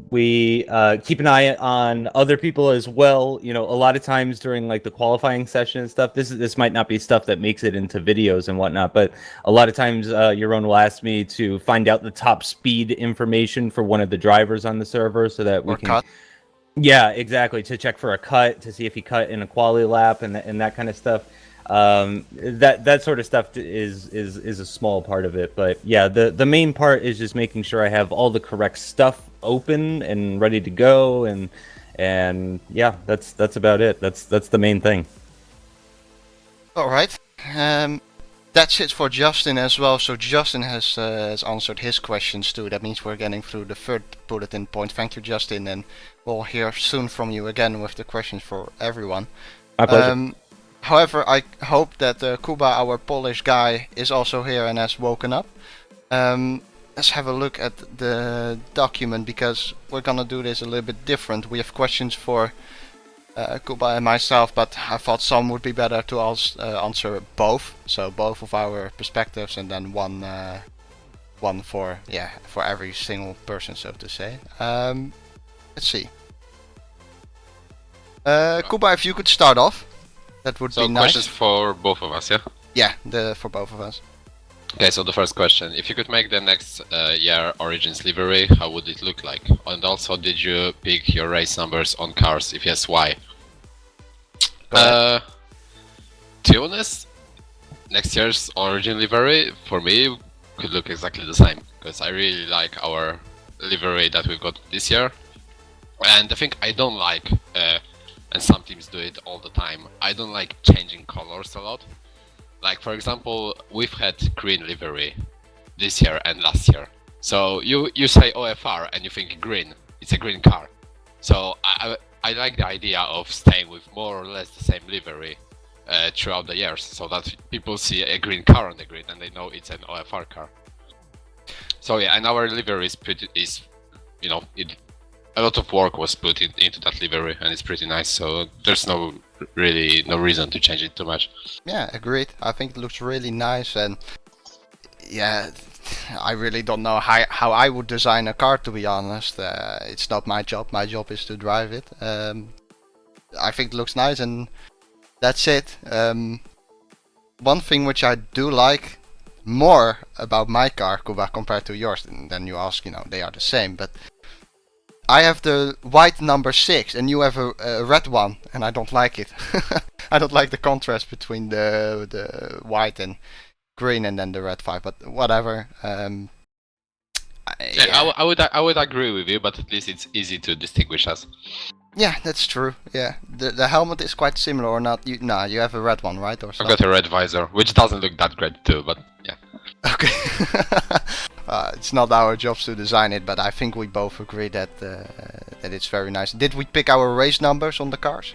We keep an eye on other people as well. You know, a lot of times during like the qualifying session and stuff, this might not be stuff that makes it into videos and whatnot, but a lot of times Yaron will ask me to find out the top speed information for one of the drivers on the server so that we Or can cut. Yeah, exactly. To check for a cut, to see if he cut in a quality lap, and that kind of stuff. That sort of stuff is a small part of it, but yeah, the main part is just making sure I have all the correct stuff open and ready to go, and yeah, that's about it. That's the main thing. All right. That's it for Justin as well. So Justin has answered his questions too. That means we're getting through the third bulletin point. Thank you, Justin, and we'll hear soon from you again with the questions for everyone. My pleasure. However, I hope that Kuba, our Polish guy, is also here and has woken up. Let's have a look at the document, because we're gonna do this a little bit different. We have questions for Kuba and myself, but I thought some would be better to answer both. So both of our perspectives, and then one for every single person, so to say. Let's see. Kuba, if you could start off, that would be nice. So questions for both of us, yeah? Yeah, for both of us. Okay, so the first question. If you could make the next year Origins livery, how would it look like? And also, did you pick your race numbers on cars? If yes, why? To be honest, next year's Origin livery, for me, could look exactly the same. Because I really like our livery that we've got this year. And the thing I don't like, and some teams do it all the time, I don't like changing colors a lot. Like, for example, we've had green livery this year and last year. So you say OFR and you think green, it's a green car. So I like the idea of staying with more or less the same livery throughout the years, so that people see a green car on the grid and they know it's an OFR car. So yeah, and our livery a lot of work was put into that livery, and it's pretty nice. So there's no reason to change it too much. Yeah, agreed. I think it looks really nice, and yeah, I really don't know how I would design a car, to be honest. It's not my job. My job is to drive it. I think it looks nice, and that's it. One thing which I do like more about my car, Kuba, compared to yours, and then you ask, they are the same, but I have the white number 6 and you have a red one, and I don't like it. I don't like the contrast between the white and green and then the red 5, but whatever. I would agree with you, but at least it's easy to distinguish us. Yeah, that's true. Yeah, the helmet is quite similar, or not? You have a red one, right? Or I've got a red visor, which doesn't look that great too, but yeah. Okay. It's not our jobs to design it, but I think we both agree that it's very nice. Did we pick our race numbers on the cars?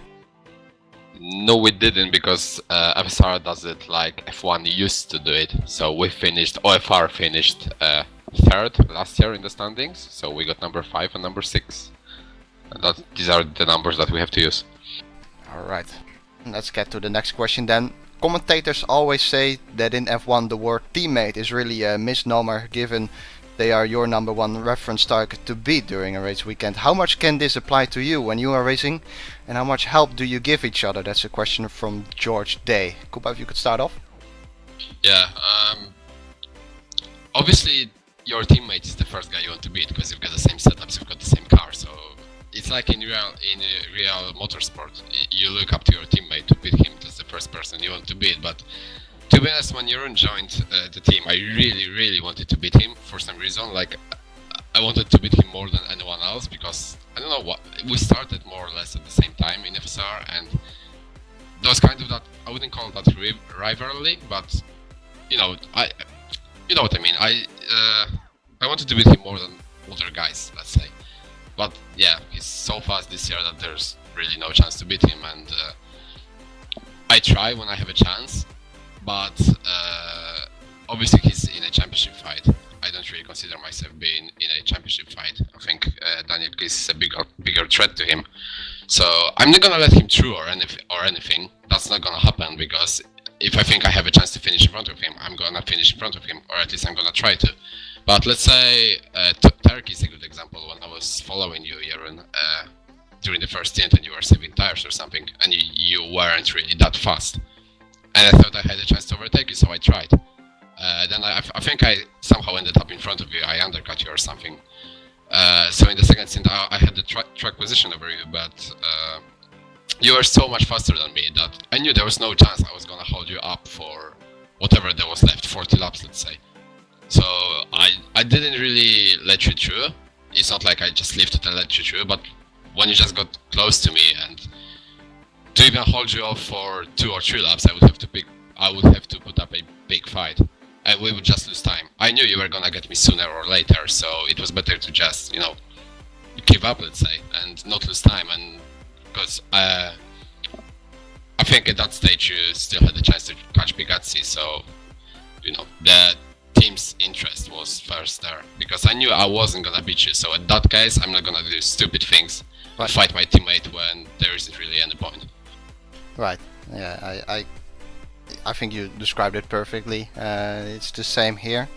No, we didn't, because FSR does it like F1 used to do it. So OFR finished third last year in the standings, so we got number 5 and number 6. And these are the numbers that we have to use. Alright, let's get to the next question then. Commentators always say that in F1 the word teammate is really a misnomer, given they are your number one reference target to beat during a race weekend. How much can this apply to you when you are racing, and how much help do you give each other? That's a question from George Day. Kuba, if you could start off. Yeah, obviously your teammate is the first guy you want to beat, because you've got the same setups, you've got the same car, so it's like in real motorsport. You look up to your teammate to beat him. That's the first person you want to beat. But to be honest, when Jeroen joined the team, I really wanted to beat him for some reason. Like, I wanted to beat him more than anyone else, because I don't know what, we started more or less at the same time in FSR, and there was kind of that, I wouldn't call that rivalry, but you know what I mean. I wanted to beat him more than other guys, let's say. But yeah, he's so fast this year that there's really no chance to beat him, and I try when I have a chance, but obviously he's in a championship fight. I don't really consider myself being in a championship fight. I think Daniel is a bigger threat to him. So I'm not gonna let him through or anything. That's not gonna happen, because if I think I have a chance to finish in front of him, I'm gonna finish in front of him, or at least I'm gonna try to. But let's say Turkey is a good example. When I was following you, Jeroen, during the first stint, and you were saving tires or something, and you weren't really that fast, and I thought I had a chance to overtake you, so I tried. Then I think I somehow ended up in front of you. I undercut you or something. So in the second stint, I had the track position over you, but you were so much faster than me that I knew there was no chance I was gonna hold you up for whatever there was left, 40 laps, let's say. So I didn't really let you through. It's not like I just lifted and let you through, but when you just got close to me, and to even hold you off for 2 or 3 laps, I would have to put up a big fight, and we would just lose time. I knew you were gonna get me sooner or later, so it was better to just, give up, let's say, and not lose time. And because I think at that stage you still had the chance to catch Bigazzi, so the team's interest was first there, because I knew I wasn't gonna beat you. So in that case, I'm not gonna do stupid things and fight my teammate when there isn't really any point. Right. Yeah, I think you described it perfectly. It's the same here.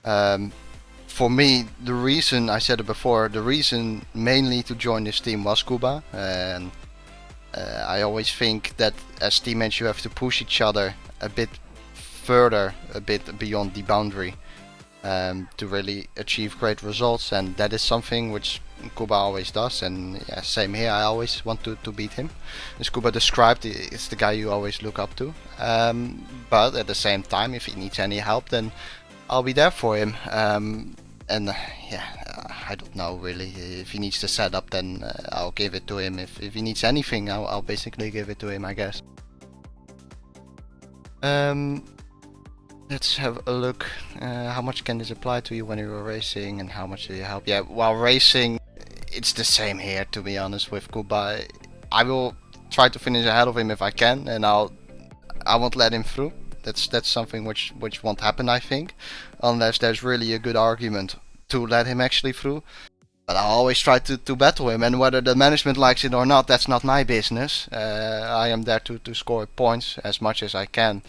For me, the reason, I said it before, the reason mainly to join this team was Kuba. And I always think that as teammates you have to push each other a bit further, a bit beyond the boundary, to really achieve great results. And that is something which Kuba always does, and yeah, same here. I always want to beat him. As Kuba described, it's the guy you always look up to. But at the same time, if he needs any help, then I'll be there for him. I don't know really. If he needs the setup, then I'll give it to him. If he needs anything, I'll basically give it to him, I guess. Let's have a look. How much can this apply to you when you were racing, and how much do you help? Yeah, while racing, it's the same here, to be honest, with Kuba. I will try to finish ahead of him if I can, and I won't let him through. That's something which won't happen, I think, unless there's really a good argument to let him actually through. But I'll always try to battle him, and whether the management likes it or not, that's not my business. I am there to score points as much as I can.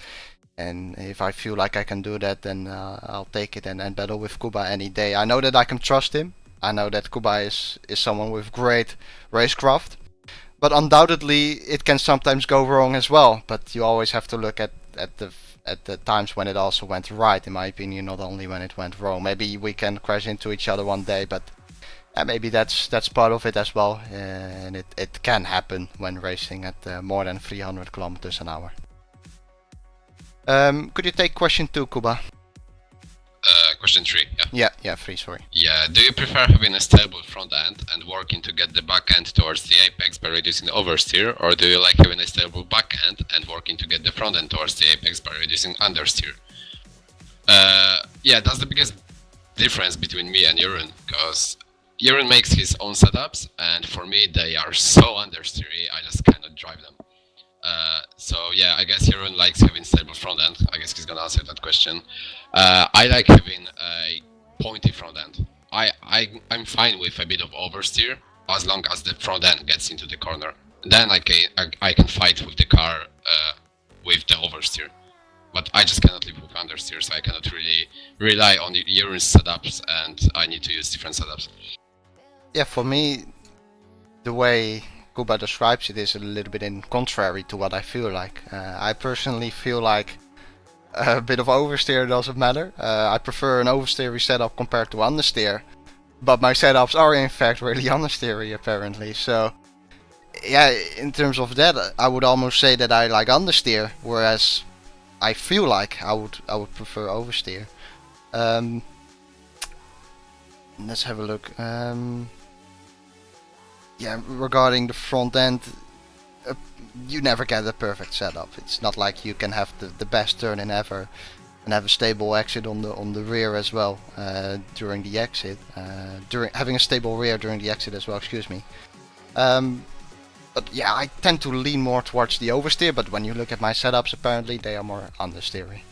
And if I feel like I can do that, then I'll take it and battle with Kuba any day. I know that I can trust him. I know that Kuba is someone with great racecraft. But undoubtedly, it can sometimes go wrong as well. But you always have to look at the times when it also went right, in my opinion, not only when it went wrong. Maybe we can crash into each other one day, but maybe that's part of it as well. And it can happen when racing at more than 300 kilometers an hour. Could you take question 2, Kuba? Question 3, yeah. Yeah, 3, sorry. Yeah, do you prefer having a stable front end and working to get the back end towards the apex by reducing the oversteer, or do you like having a stable back end and working to get the front end towards the apex by reducing understeer? Yeah, that's the biggest difference between me and Jeroen, because Jeroen makes his own setups, and for me they are so understeery, I just cannot drive them. So yeah, I guess Jeroen likes having stable front end. I guess he's gonna answer that question. I like having a pointy front end. I'm fine with a bit of oversteer as long as the front end gets into the corner. Then I can fight with the car with the oversteer. But I just cannot live with understeer, so I cannot really rely on Jeroen's setups, and I need to use different setups. Yeah, for me, the way Kuba describes it is a little bit in contrary to what I feel like. I personally feel like a bit of oversteer doesn't matter. I prefer an oversteery setup compared to understeer, but my setups are in fact really understeery apparently. So yeah, in terms of that, I would almost say that I like understeer, whereas I feel like I would prefer oversteer. Let's have a look. Yeah, regarding the front end, you never get a perfect setup. It's not like you can have the best turn in ever and have a stable exit on the rear as well during the exit. Having a stable rear during the exit as well. Excuse me. But yeah, I tend to lean more towards the oversteer. But when you look at my setups, apparently they are more understeery.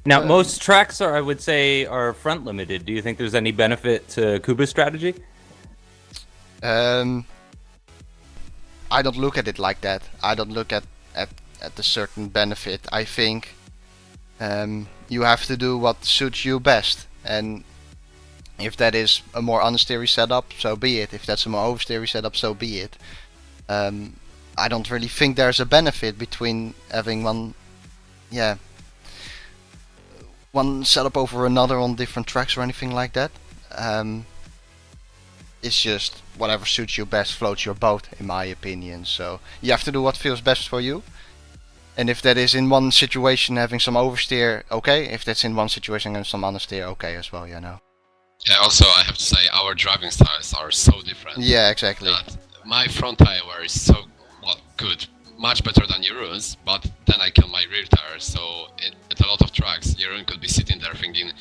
Now, most tracks I would say, are front limited. Do you think there's any benefit to Kuba's strategy? I don't look at it like that. I don't look at the certain benefit. I think you have to do what suits you best, and if that is a more understeery setup, so be it. If that's a more oversteery setup, so be it. I don't really think there's a benefit between having one setup over another on different tracks or anything like that. It's just whatever suits you best floats your boat, in my opinion. So you have to do what feels best for you. And if that is in one situation having some oversteer, okay. If that's in one situation having some understeer, okay as well, you know. Yeah, also I have to say our driving styles are so different. Yeah, exactly. My front tire wear is so good, much better than Jeroen's, but then I kill my rear tire, so at a lot of tracks, Jeroen could be sitting there thinking,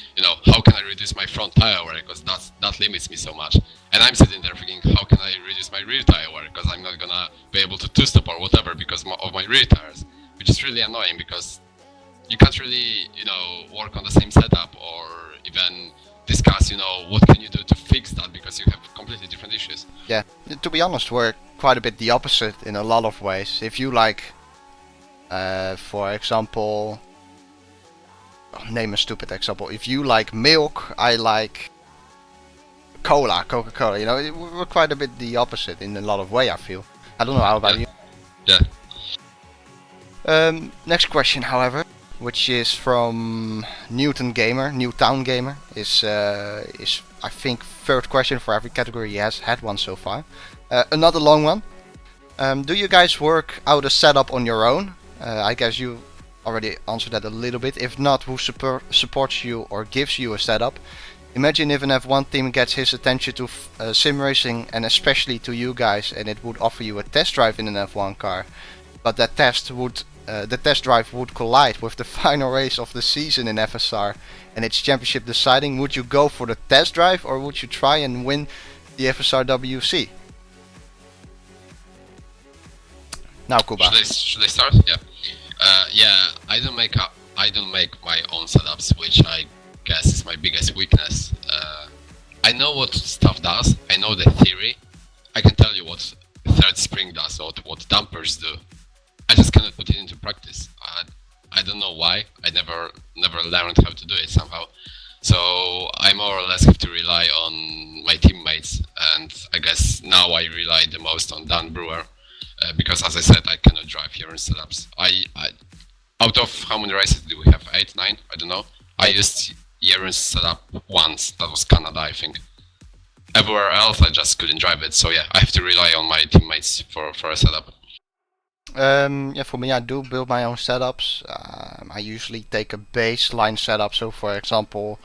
how can I reduce my front tire wear, because that limits me so much. And I'm sitting there thinking, how can I reduce my rear tire wear, because I'm not gonna be able to two-stop or whatever because of my rear tires, which is really annoying, because you can't really, work on the same setup or even discuss, what can you do to fix that, because you have completely different issues. Yeah, to be honest, we're quite a bit the opposite in a lot of ways. If you like, for example, name a stupid example. If you like milk, I like Coca-Cola. We're quite a bit the opposite in a lot of way, I feel. I don't know, how about you? Yeah. Next question, however, which is from Newtown Gamer, is I think third question for every category. He has had one so far. Another long one. Do you guys work out a setup on your own? I guess you already answered that a little bit. If not, who supports you or gives you a setup? Imagine if an F1 team gets his attention to sim racing, and especially to you guys, and it would offer you a test drive in an F1 car, but that the test drive would collide with the final race of the season in FSR and its championship deciding. Would you go for the test drive, or would you try and win the FSR WC? Now, Kuba. Should I start? Yeah. Yeah. I don't make my own setups, which I guess is my biggest weakness. I know what stuff does. I know the theory. I can tell you what third spring does or what dampers do. I just cannot put it into practice. I don't know why. I never learned how to do it somehow. So I more or less have to rely on my teammates, and I guess now I rely the most on Dan Brewer, because as I said, I cannot drive here in setups. I out of how many races do we have? 8, 9? I don't know. I used Jeroen's setup once. That was Canada, I think. Everywhere else, I just couldn't drive it. So yeah, I have to rely on my teammates for a setup. Yeah, for me, I do build my own setups. I usually take a baseline setup. So, for example,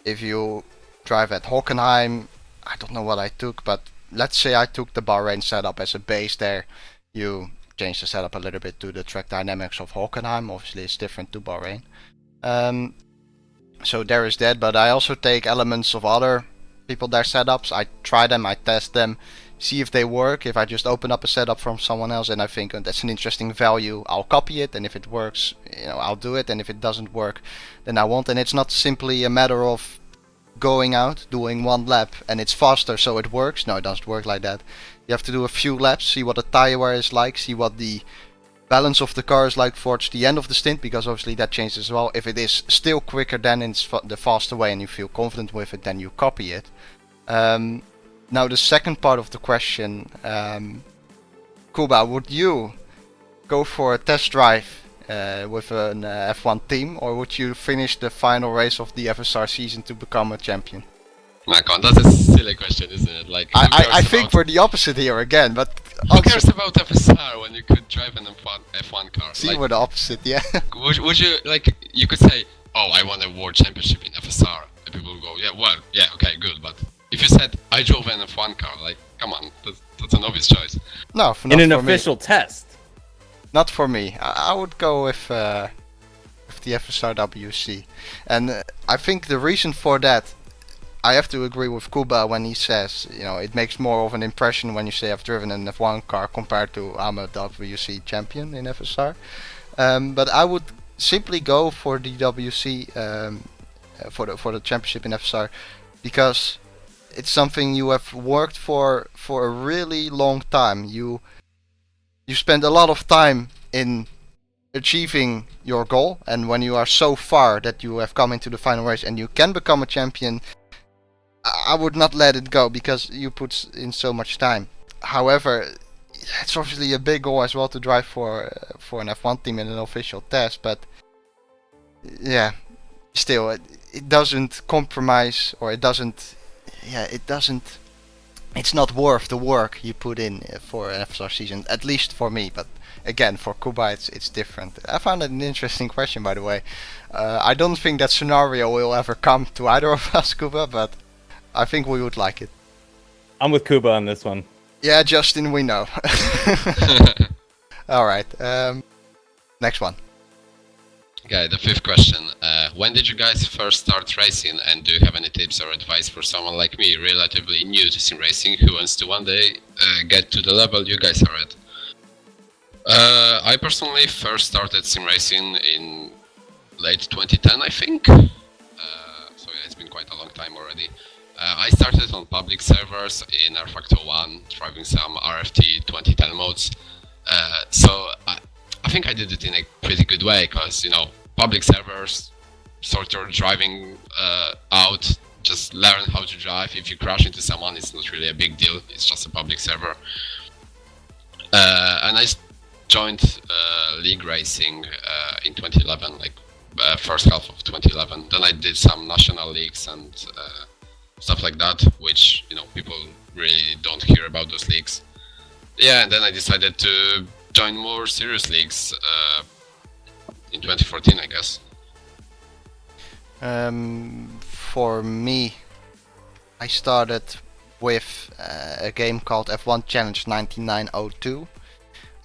if you drive at Hockenheim, I don't know what I took, but let's say I took the Bahrain setup as a base there. You change the setup a little bit to the track dynamics of Hockenheim. Obviously, it's different to Bahrain. So there is that, but I also take elements of other people, their setups. I try them, I test them, see if they work. If I just open up a setup from someone else and I think that's an interesting value, I'll copy it, and if it works, I'll do it, and if it doesn't work, then I won't. And it's not simply a matter of going out, doing one lap, and it's faster so it works. No, it doesn't work like that. You have to do a few laps, see what the tire wear is like, see what the balance of the car is like towards the end of the stint, because obviously that changes as well. If it is still quicker, then it's the faster way and you feel confident with it, then you copy it. Now the second part of the question, Kuba, would you go for a test drive with an F1 team, or would you finish the final race of the FSR season to become a champion? Macon, that's a silly question, isn't it? Like, I think we're the opposite here again, but who cares about FSR when you could drive an F1 car? See, like, we're the opposite, yeah. Would you, like, you could say, oh, I won a world championship in FSR, and people would go, yeah, well, yeah, okay, good, but if you said, I drove an F1 car, like, come on, that's an obvious choice. No, not in an for official me. Test. Not for me. I would go with the FSR WC, and I think the reason for that, I have to agree with Kuba when he says, it makes more of an impression when you say I've driven an F1 car compared to I'm a WC champion in FSR. But I would simply go for the WC for the championship in FSR, because it's something you have worked for a really long time. You you spend a lot of time in achieving your goal, and when you are so far that you have come into the final race and you can become a champion, I would not let it go because you put in so much time. However, it's obviously a big goal as well to drive for an F1 team in an official test, but yeah, still it doesn't compromise, or it doesn't, it's not worth the work you put in for an FSR season, at least for me. But again, for Kuba it's different. I found it an interesting question, by the way. I don't think that scenario will ever come to either of us, Kuba, but I think we would like it. I'm with Kuba on this one. Yeah, Justin, we know. Alright, next one. Okay, the fifth question. When did you guys first start racing, and do you have any tips or advice for someone like me, relatively new to sim racing, who wants to one day get to the level you guys are at? I personally first started sim racing in late 2010, I think. So yeah, it's been quite a long time already. I started on public servers in rFactor 1, driving some RFT 2010 modes. So I think I did it in a pretty good way, because, you know, public servers, sort of driving out, just learn how to drive. If you crash into someone, it's not really a big deal, it's just a public server. And I joined league racing in 2011, like first half of 2011. Then I did some national leagues and stuff like that, which, you know, people really don't hear about those leagues. Yeah, and then I decided to join more serious leagues in 2014, I guess. For me, I started with a game called F1 Challenge 9902.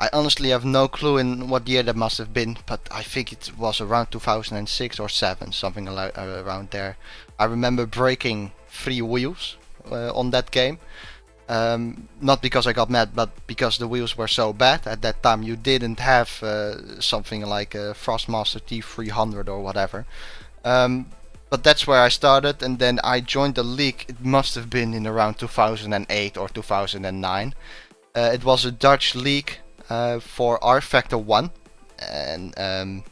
I honestly have no clue in what year that must have been, but I think it was around 2006 or 7, something around there. I remember breaking 3 wheels on that game. Not because I got mad, but because the wheels were so bad. At that time you didn't have something like a Thrustmaster T300 or whatever. But that's where I started, and then I joined the league. It must have been in around 2008 or 2009. It was a Dutch league for rFactor 1, and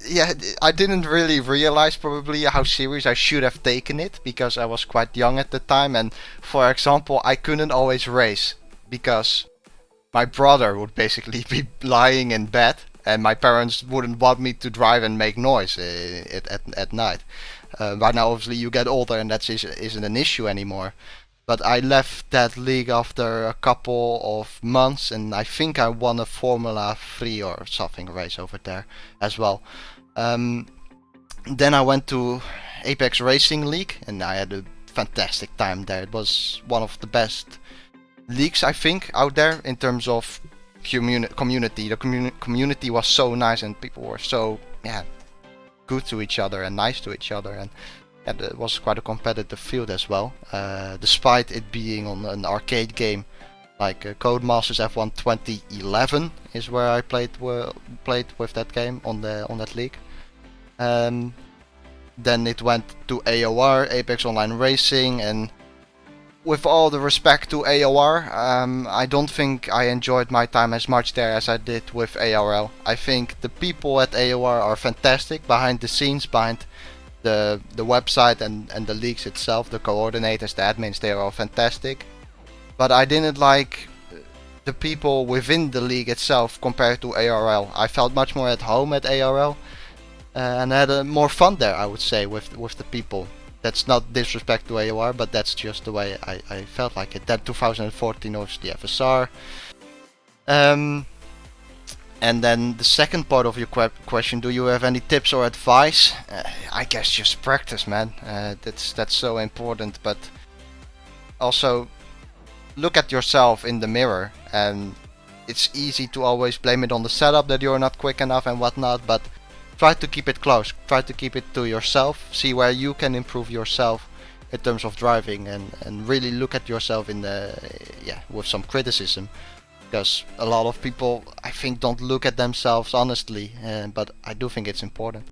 yeah, I didn't really realize probably how serious I should have taken it, because I was quite young at the time. And for example, I couldn't always race because my brother would basically be lying in bed, and my parents wouldn't want me to drive and make noise at night. Right now, obviously, you get older and that isn't an issue anymore. But I left that league after a couple of months, and I think I won a Formula 3 or something race over there as well. Then I went to Apex Racing League, and I had a fantastic time there. It was one of the best leagues, I think, out there in terms of community. The community was so nice, and people were so good to each other and nice to each other, and it was quite a competitive field as well, despite it being on an arcade game like Codemasters F1 2011 is where I played with that game on that league. Then it went to AOR, Apex Online Racing, and with all the respect to AOR, I don't think I enjoyed my time as much there as I did with ARL. I think the people at AOR are fantastic behind the scenes, behind the website and the leagues itself. The coordinators, the admins, they are all fantastic. But I didn't like the people within the league itself compared to ARL. I felt much more at home at ARL, and I had more fun there, I would say, with the people. That's not disrespect to AOR, but that's just the way I felt like it. That 2014 was the FSR. And then the second part of your question, do you have any tips or advice? I guess just practice, man. That's so important. But also look at yourself in the mirror, and it's easy to always blame it on the setup that you're not quick enough and whatnot, but try to keep it close. Try to keep it to yourself. See where you can improve yourself in terms of driving, and really look at yourself in with some criticism. Because a lot of people, I think, don't look at themselves honestly, but I do think it's important.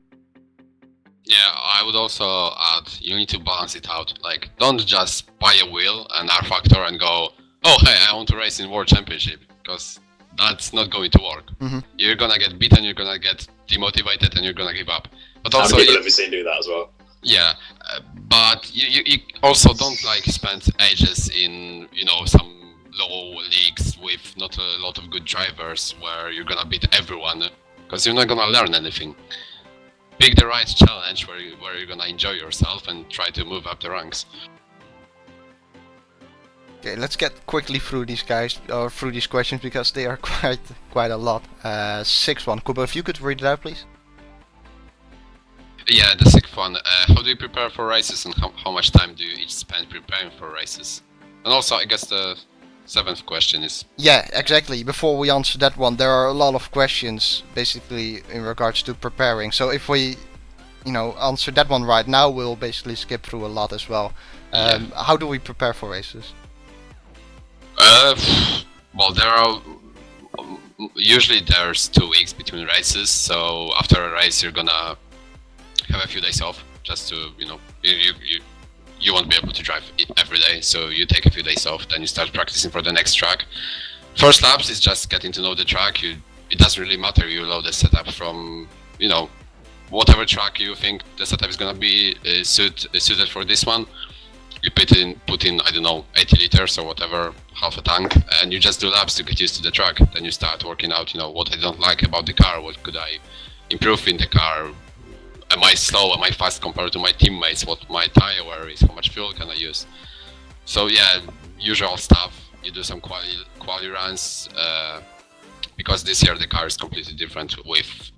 Yeah, I would also add, you need to balance it out. Like, don't just buy a wheel and rFactor and go, oh hey, I want to race in World Championship. because that's not going to work. Mm-hmm. You're gonna get beaten, you're gonna get demotivated, and you're gonna give up. But How also, many people have you seen do that as well? yeah, but you also don't like spend ages in some low leagues with not a lot of good drivers where you're gonna beat everyone, because you're not gonna learn anything. Pick the right challenge where you're gonna enjoy yourself and try to move up the ranks. Okay, let's get quickly through these guys or through these questions because they are quite a lot. Sixth one, Kuba, if you could read it out, please. Yeah, the sixth one. How do you prepare for races, and how much time do you each spend preparing for races? And also, I guess the seventh question is... Yeah, exactly. Before we answer that one, there are a lot of questions basically in regards to preparing. So if we, answer that one right now, we'll basically skip through a lot as well. How do we prepare for races? Well, usually there's 2 weeks between races. So after a race, you're gonna have a few days off, just to you won't be able to drive it every day, so you take a few days off, then you start practicing for the next track. First laps is just getting to know the track. It doesn't really matter, you load the setup from whatever track you think the setup is gonna be suited for this one. You put in I don't know, 80 liters or whatever, half a tank, and you just do laps to get used to the track. Then you start working out what I don't like about the car, what could I improve in the car. Am I slow? Am I fast compared to my teammates? What my tire wear is? How much fuel can I use? So yeah, usual stuff. You do some quali runs, because this year the car is completely different with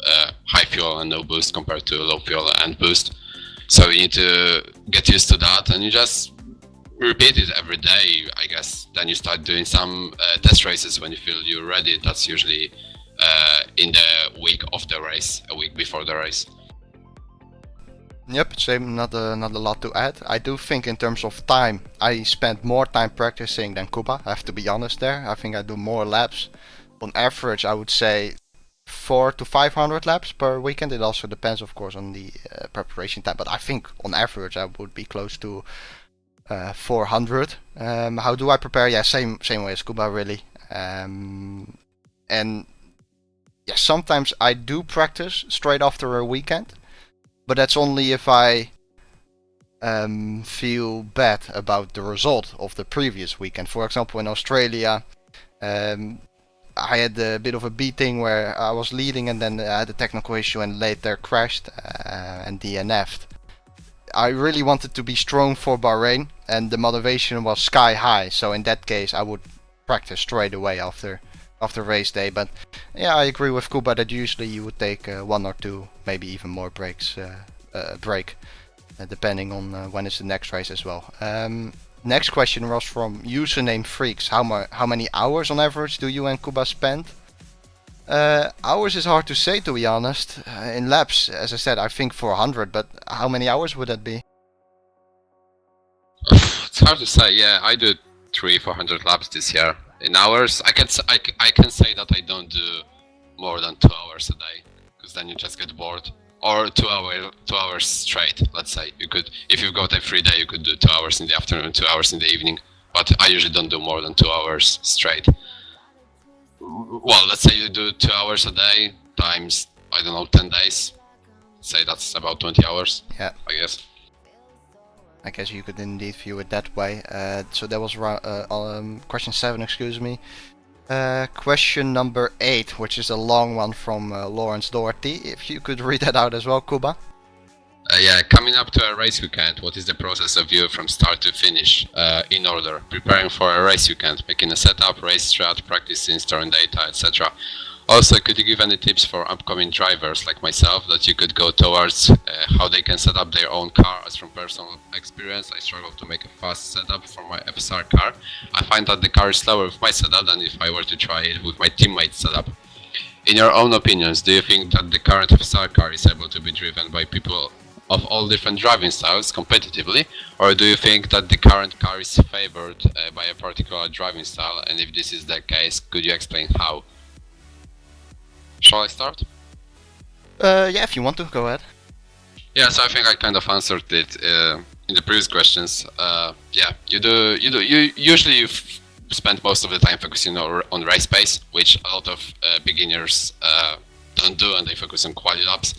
high fuel and no boost compared to low fuel and boost. So you need to get used to that, and you just repeat it every day, I guess. Then you start doing some test races when you feel you're ready. That's usually in the week of the race, a week before the race. Yep, same, not a lot to add. I do think in terms of time, I spend more time practicing than Kuba, I have to be honest there. I think I do more laps. On average, I would say 400 to 500 laps per weekend. It also depends, of course, on the preparation time, but I think on average I would be close to 400. How do I prepare? Yeah, same way as Kuba, really. And yeah, sometimes I do practice straight after a weekend. But that's only if I feel bad about the result of the previous weekend. For example, in Australia, I had a bit of a beating where I was leading and then I had a technical issue and later crashed and DNF'd. I really wanted to be strong for Bahrain and the motivation was sky high. So in that case, I would practice straight away after race day. But yeah, I agree with Kuba that usually you would take 1 or 2, maybe even more breaks, depending on when is the next race as well. Next question was from username Freaks. How many hours on average do you and Kuba spend? Hours is hard to say, to be honest. In laps, as I said, I think 400, but how many hours would that be? It's hard to say. Yeah, I do 300-400 laps this year. In hours, I can say that I don't do more than 2 hours a day, because then you just get bored. Or 2 hours straight. Let's say you could, if you've got a free day, you could do 2 hours in the afternoon, 2 hours in the evening. But I usually don't do more than 2 hours straight. Well, let's say you do 2 hours a day times, I don't know, 10 days. Say that's about 20 hours. Yeah, I guess. I guess you could indeed view it that way. So that was question 7, excuse me. Question number 8, which is a long one from Lawrence Doherty. If you could read that out as well, Kuba. Yeah, coming up to a race weekend, what is the process of you from start to finish in order? Preparing for a race weekend, making a setup, race strat, practicing, storing data, etc. Also, could you give any tips for upcoming drivers like myself that you could go towards how they can set up their own car? As from personal experience, I struggle to make a fast setup for my FSR car. I find that the car is slower with my setup than if I were to try it with my teammate's setup. In your own opinions, do you think that the current FSR car is able to be driven by people of all different driving styles competitively, or do you think that the current car is favored by a particular driving style, and if this is the case, could you explain how? Shall I start? Yeah, if you want to, go ahead. Yeah, so I think I kind of answered it in the previous questions. Yeah, you usually spend most of the time focusing on race pace, which a lot of beginners don't do, and they focus on quali laps.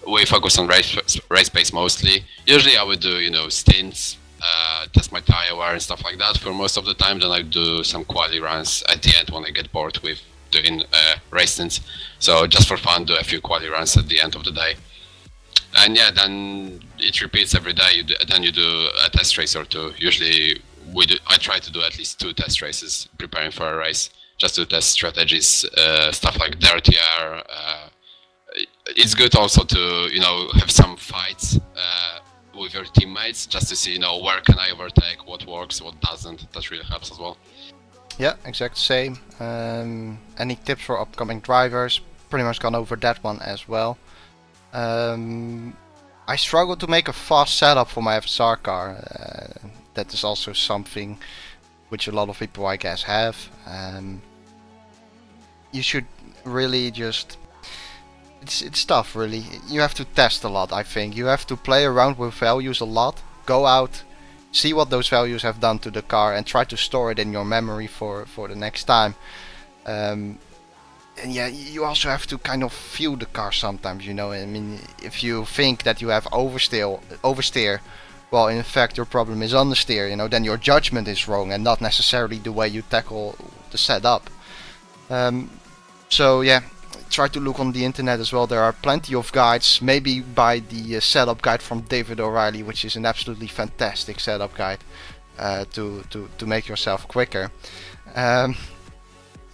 We focus on race pace mostly. Usually I would do, stints, test my tire wear and stuff like that for most of the time. Then I do some quali runs at the end when I get bored with doing race stints. So just for fun, do a few quali runs at the end of the day. And yeah, then it repeats every day. Then you do a test race or two. Usually I try to do at least 2 test races preparing for a race, just to test strategies, stuff like dirty air. It's good also to have some fights with your teammates, just to see where can I overtake, what works, what doesn't. That really helps as well. Yeah, exact same. Any tips for upcoming drivers? Pretty much gone over that one as well. I struggle to make a fast setup for my FSR car. That is also something which a lot of people, I guess, have. You should really just... It's tough, really. You have to test a lot, I think. You have to play around with values a lot. Go out, see what those values have done to the car, and try to store it in your memory for the next time. And yeah, you also have to kind of feel the car sometimes, I mean, if you think that you have oversteer, well, in fact, your problem is understeer, then your judgment is wrong and not necessarily the way you tackle the setup. So yeah, try to look on the internet as well. There are plenty of guides, maybe by the setup guide from David O'Reilly, which is an absolutely fantastic setup guide to make yourself quicker.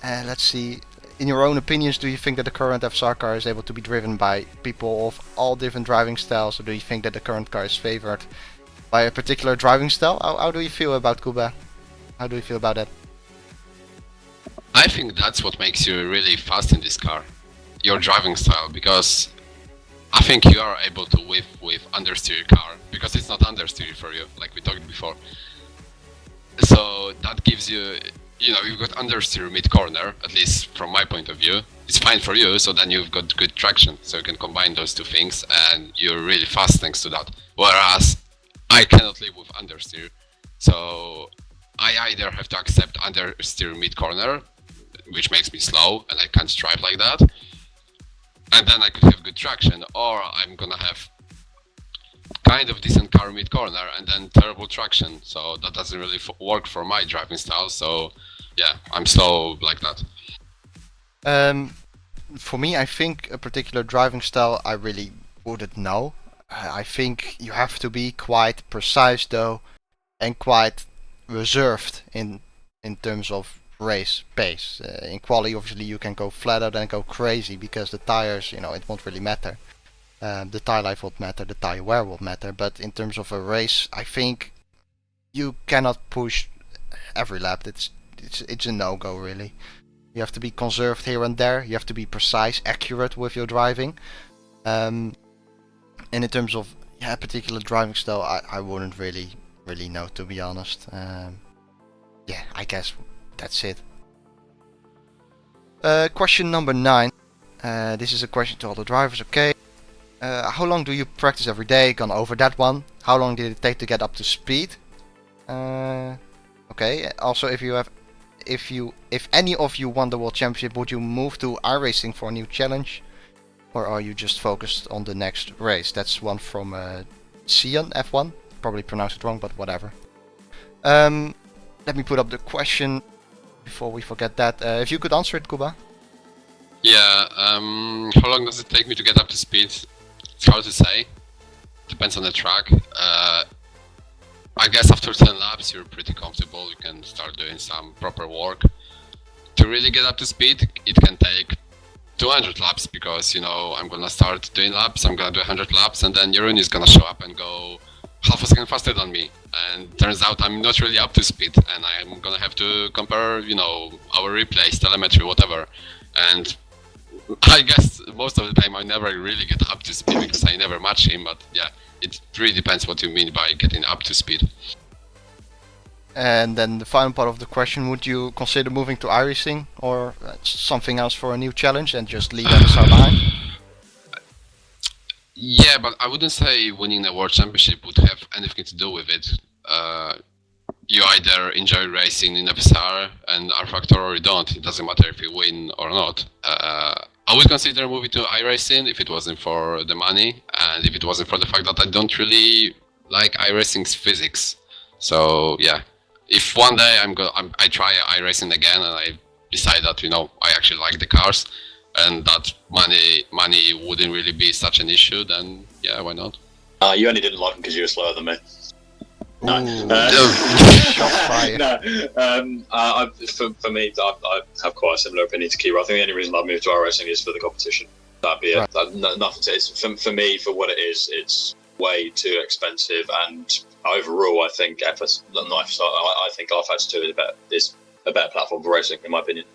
Let's see. In your own opinions, do you think that the current FSR car is able to be driven by people of all different driving styles, or do you think that the current car is favored by a particular driving style? How do you feel about Kuba? How do you feel about that? I think that's what makes you really fast in this car, your driving style, because I think you are able to whip with understeer car, because it's not understeer for you, like we talked before. So that gives you, you've got understeer mid-corner, at least from my point of view. It's fine for you, so then you've got good traction, so you can combine those two things, and you're really fast thanks to that. Whereas I cannot live with understeer, so I either have to accept understeer mid-corner, which makes me slow, and I can't drive like that, and then I could have good traction, or I'm gonna have kind of decent car mid-corner and then terrible traction, so that doesn't really work for my driving style. So yeah, I'm slow like that. For me, I think a particular driving style I really wouldn't know. I think you have to be quite precise though, and quite reserved in terms of race pace. In quali, obviously, you can go flat out and go crazy because the tires, it won't really matter. The tire life won't matter, the tire wear won't matter, but in terms of a race, I think you cannot push every lap. It's a no-go, really. You have to be conserved here and there. You have to be precise, accurate with your driving. And in terms of a particular driving style, I wouldn't really know, to be honest. Yeah, I guess that's it. Question number 9. This is a question to all the drivers. Okay. How long do you practice every day? Gone over that one. How long did it take to get up to speed? Okay. Also, if any of you won the World Championship, would you move to iRacing for a new challenge, or are you just focused on the next race? That's one from Cian F1. Probably pronounced it wrong, but whatever. Let me put up the question before we forget that. If you could answer it, Kuba. Yeah. How long does it take me to get up to speed? It's hard to say. Depends on the track. I guess after 10 laps you're pretty comfortable. You can start doing some proper work. To really get up to speed, it can take 200 laps, because I'm gonna start doing laps, I'm gonna do 100 laps, and then Jeroen is gonna show up and go half a second faster than me, and turns out I'm not really up to speed, and I'm gonna have to compare, our replays, telemetry, whatever. And I guess most of the time I never really get up to speed because I never match him, but yeah, it really depends what you mean by getting up to speed. And then the final part of the question, would you consider moving to iRacing or something else for a new challenge and just leave FSR behind? Yeah, but I wouldn't say winning a world championship would have anything to do with it. you either enjoy racing in FSR and R Factor or you don't. It doesn't matter if you win or not. I would consider moving to iRacing if it wasn't for the money and if it wasn't for the fact that I don't really like iRacing's physics. So yeah, if one day I try iRacing again and I decide that I actually like the cars and that money wouldn't really be such an issue, then yeah, why not? You only didn't like them because you were slower than me. No. Shots fired. No. For me, I have quite a similar opinion to Kira. I think the only reason I moved to iRacing is for the competition. That'd be it. Nothing to it. For me, for what it is, it's way too expensive. And overall, I think I think RFX 2 is a better platform for racing, in my opinion.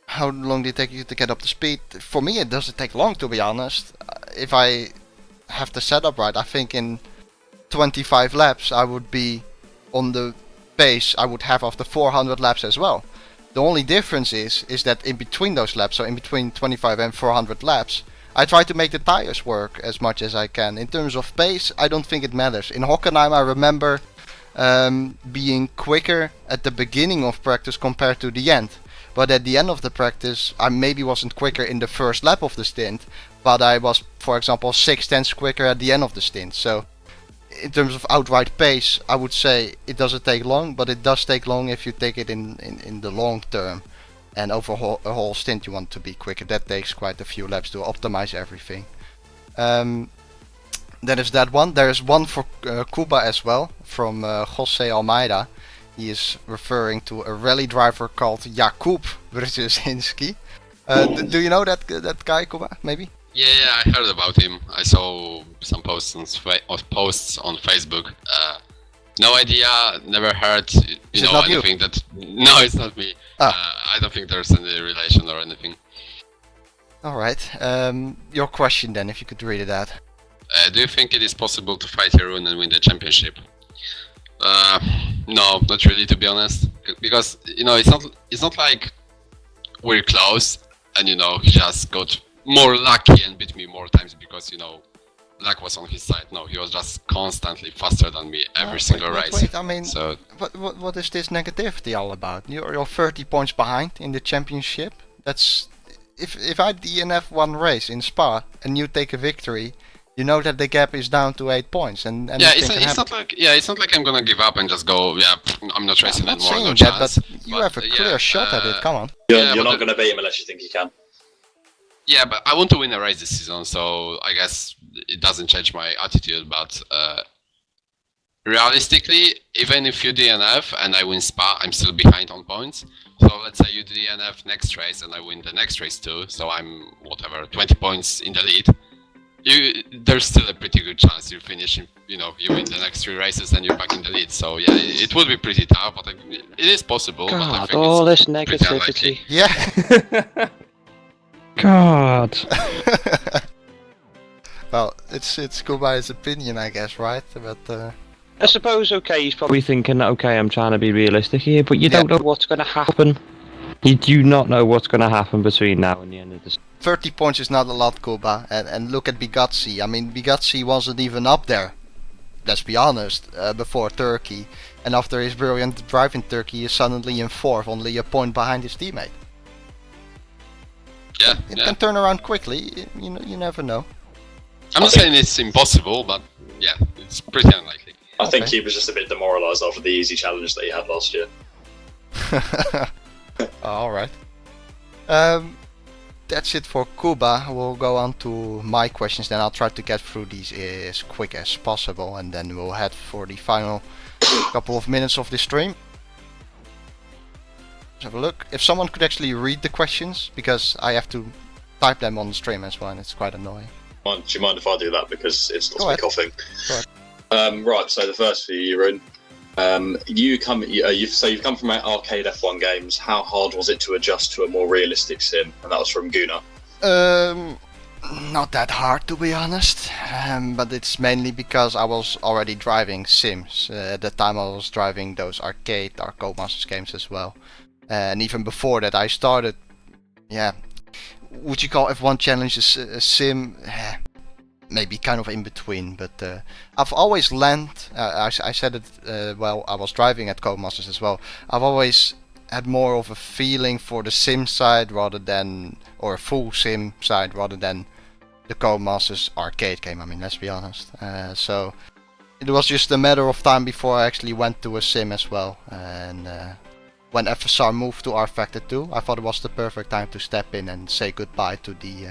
How long did it take you to get up to speed? For me, it doesn't take long, to be honest. If I have the setup right, I think in 25 laps I would be on the pace I would have after 400 laps as well. The only difference is that in between those laps, so in between 25 and 400 laps, I try to make the tires work as much as I can. In terms of pace, I don't think it matters. In Hockenheim, I remember being quicker at the beginning of practice compared to the end. But at the end of the practice, I maybe wasn't quicker in the first lap of the stint, but I was, for example, 6/10 quicker at the end of the stint. So in terms of outright pace, I would say it doesn't take long, but it does take long if you take it in the long term. And over a whole stint you want to be quicker. That takes quite a few laps to optimize everything. That is that one. There is one for Kuba as well, from Jose Almeida. He is referring to a rally driver called Jakub Brzezinski. Do you know that guy, Kuba, maybe? Yeah, I heard about him. I saw some posts on Facebook. No idea, never heard. I don't think that. No, it's not me. I don't think there's any relation or anything. Alright, your question then, if you could read it out. Do you think it is possible to fight Jeroen and win the championship? No, not really, to be honest. Because it's not like we're close and he just got more lucky and beat me more times because luck was on his side. No, he was just constantly faster than me every single race. Wait, I mean, so what is this negativity all about? You're 30 points behind in the championship. That's if I DNF one race in Spa and you take a victory, you know that the gap is down to 8 points. And yeah, it's not like I'm gonna give up and just go. Yeah, I'm not racing anymore. I'm no not chance. saying that, but you have a clear shot at it. Come on. You're not gonna beat him unless you think you can. Yeah, but I want to win a race this season, so I guess it doesn't change my attitude. But realistically, even if you DNF and I win Spa, I'm still behind on points. So let's say you DNF next race and I win the next race too, so I'm 20 points in the lead. There's still a pretty good chance you finish. You win the next 3 races and you're back in the lead. So yeah, it would be pretty tough, but it is possible. God, but I think all it's this negativity. Yeah. God. Well, it's Kuba's opinion, I guess, right? But I suppose, okay, he's probably thinking, okay, I'm trying to be realistic here, but you don't know what's going to happen. You do not know what's going to happen between now and the end of the 30 points is not a lot, Kuba. And look at Bigazzi. I mean, Bigazzi wasn't even up there, let's be honest, before Turkey. And after his brilliant drive in Turkey, he's suddenly in 4th, only a point behind his teammate. It can turn around quickly, you never know. I'm not saying it's impossible, but yeah, it's pretty unlikely. I think he was just a bit demoralised after the easy challenge that he had last year. Alright. That's it for Kuba. We'll go on to my questions, then I'll try to get through these as quick as possible, and then we'll head for the final couple of minutes of the stream. Let's have a look. If someone could actually read the questions, because I have to type them on the stream as well, and it's quite annoying. Do you mind if I do that, because it's not me coughing? Go ahead. Right, so the first for you, Jeroen. You've come from arcade F1 games. How hard was it to adjust to a more realistic sim? And that was from Gunnar. Not that hard, to be honest. But it's mainly because I was already driving sims. At the time I was driving those arcade Codemasters games as well. And even before that I started, would you call F1 Challenge a sim? maybe kind of in between, but I've always landed. I said it while I was driving at Codemasters as well. I've always had more of a feeling for the sim side rather than, or a full sim side rather than the Codemasters arcade game. I mean, let's be honest. So it was just a matter of time before I actually went to a sim as well. And when FSR moved to R Factor 2, I thought it was the perfect time to step in and say goodbye to the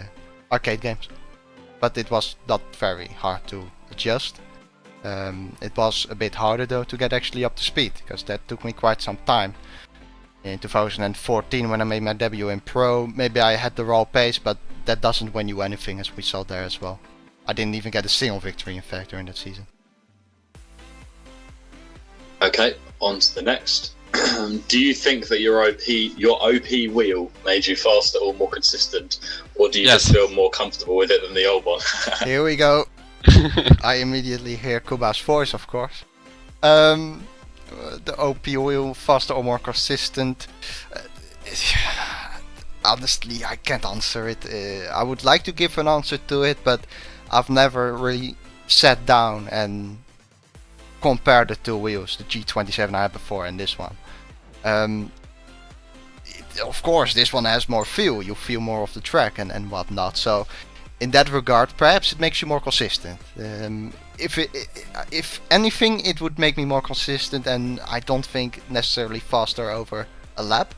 arcade games. But it was not very hard to adjust. It was a bit harder though to get actually up to speed, because that took me quite some time. In 2014, when I made my debut in Pro, maybe I had the raw pace, but that doesn't win you anything, as we saw there as well. I didn't even get a single victory in fact during that season. Okay, on to the next. Do you think that your OP wheel made you faster or more consistent, or do you just feel more comfortable with it than the old one? Here we go. I immediately hear Kuba's voice, of course. The OP wheel, faster or more consistent? Honestly, I can't answer it. I would like to give an answer to it, but I've never really sat down and compared the two wheels, the G27 I had before and this one. Of course, this one has more feel. You feel more of the track and whatnot. So, in that regard, perhaps it makes you more consistent. If anything, it would make me more consistent, and I don't think necessarily faster over a lap.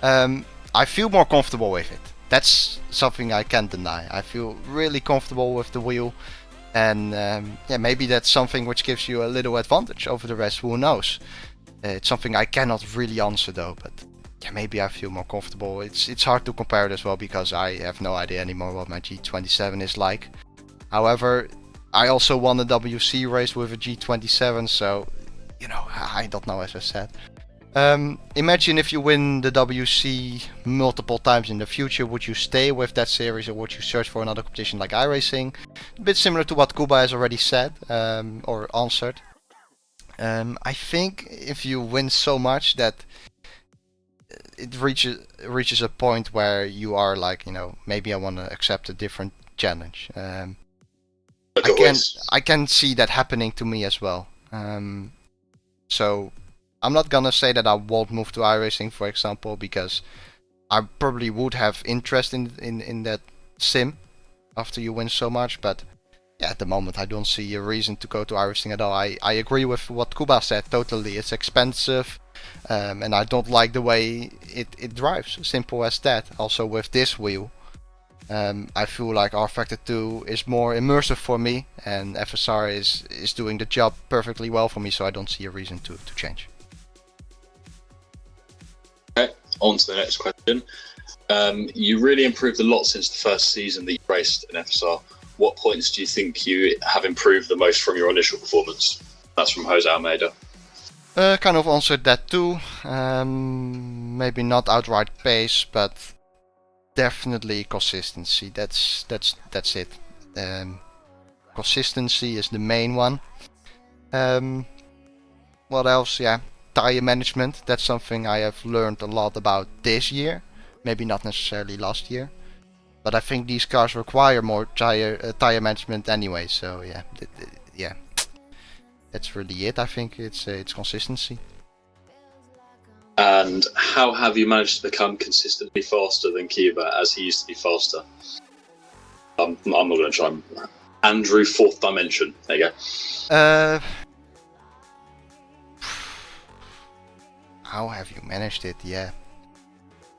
I feel more comfortable with it. That's something I can't deny. I feel really comfortable with the wheel, and yeah, maybe that's something which gives you a little advantage over the rest. Who knows? It's something I cannot really answer though, but yeah, maybe I feel more comfortable. It's hard to compare it as well because I have no idea anymore what my G27 is like. However, I also won a WC race with a G27, so you know, I don't know, as I said. Imagine if you win the WC multiple times in the future, would you stay with that series or would you search for another competition like iRacing? A bit similar to what Kuba has already said or answered. I think if you win so much that it reaches a point where you are like, you know, maybe I want to accept a different challenge. I can see that happening to me as well. So I'm not gonna say that I won't move to iRacing, for example, because I probably would have interest in that sim after you win so much, but yeah, at the moment I don't see a reason to go to iRacing at all. I agree with what Kuba said totally. It's expensive, and I don't like the way it drives. Simple as that. Also with this wheel, I feel like R Factor 2 is more immersive for me, and FSR is doing the job perfectly well for me, so I don't see a reason to change. Okay, on to the next question. You really improved a lot since the first season that you raced in FSR. What points do you think you have improved the most from your initial performance? That's from Jose Almeida. Kind of answered that too. Maybe not outright pace, but definitely consistency. That's it. Consistency is the main one. What else? Yeah, tire management. That's something I have learned a lot about this year. Maybe not necessarily last year. But I think these cars require more tire management anyway. So yeah, yeah, that's really it. I think it's consistency. And how have you managed to become consistently faster than Kuba, as he used to be faster? I'm not going to try and... Andrew, fourth dimension. There you go. How have you managed it? Yeah.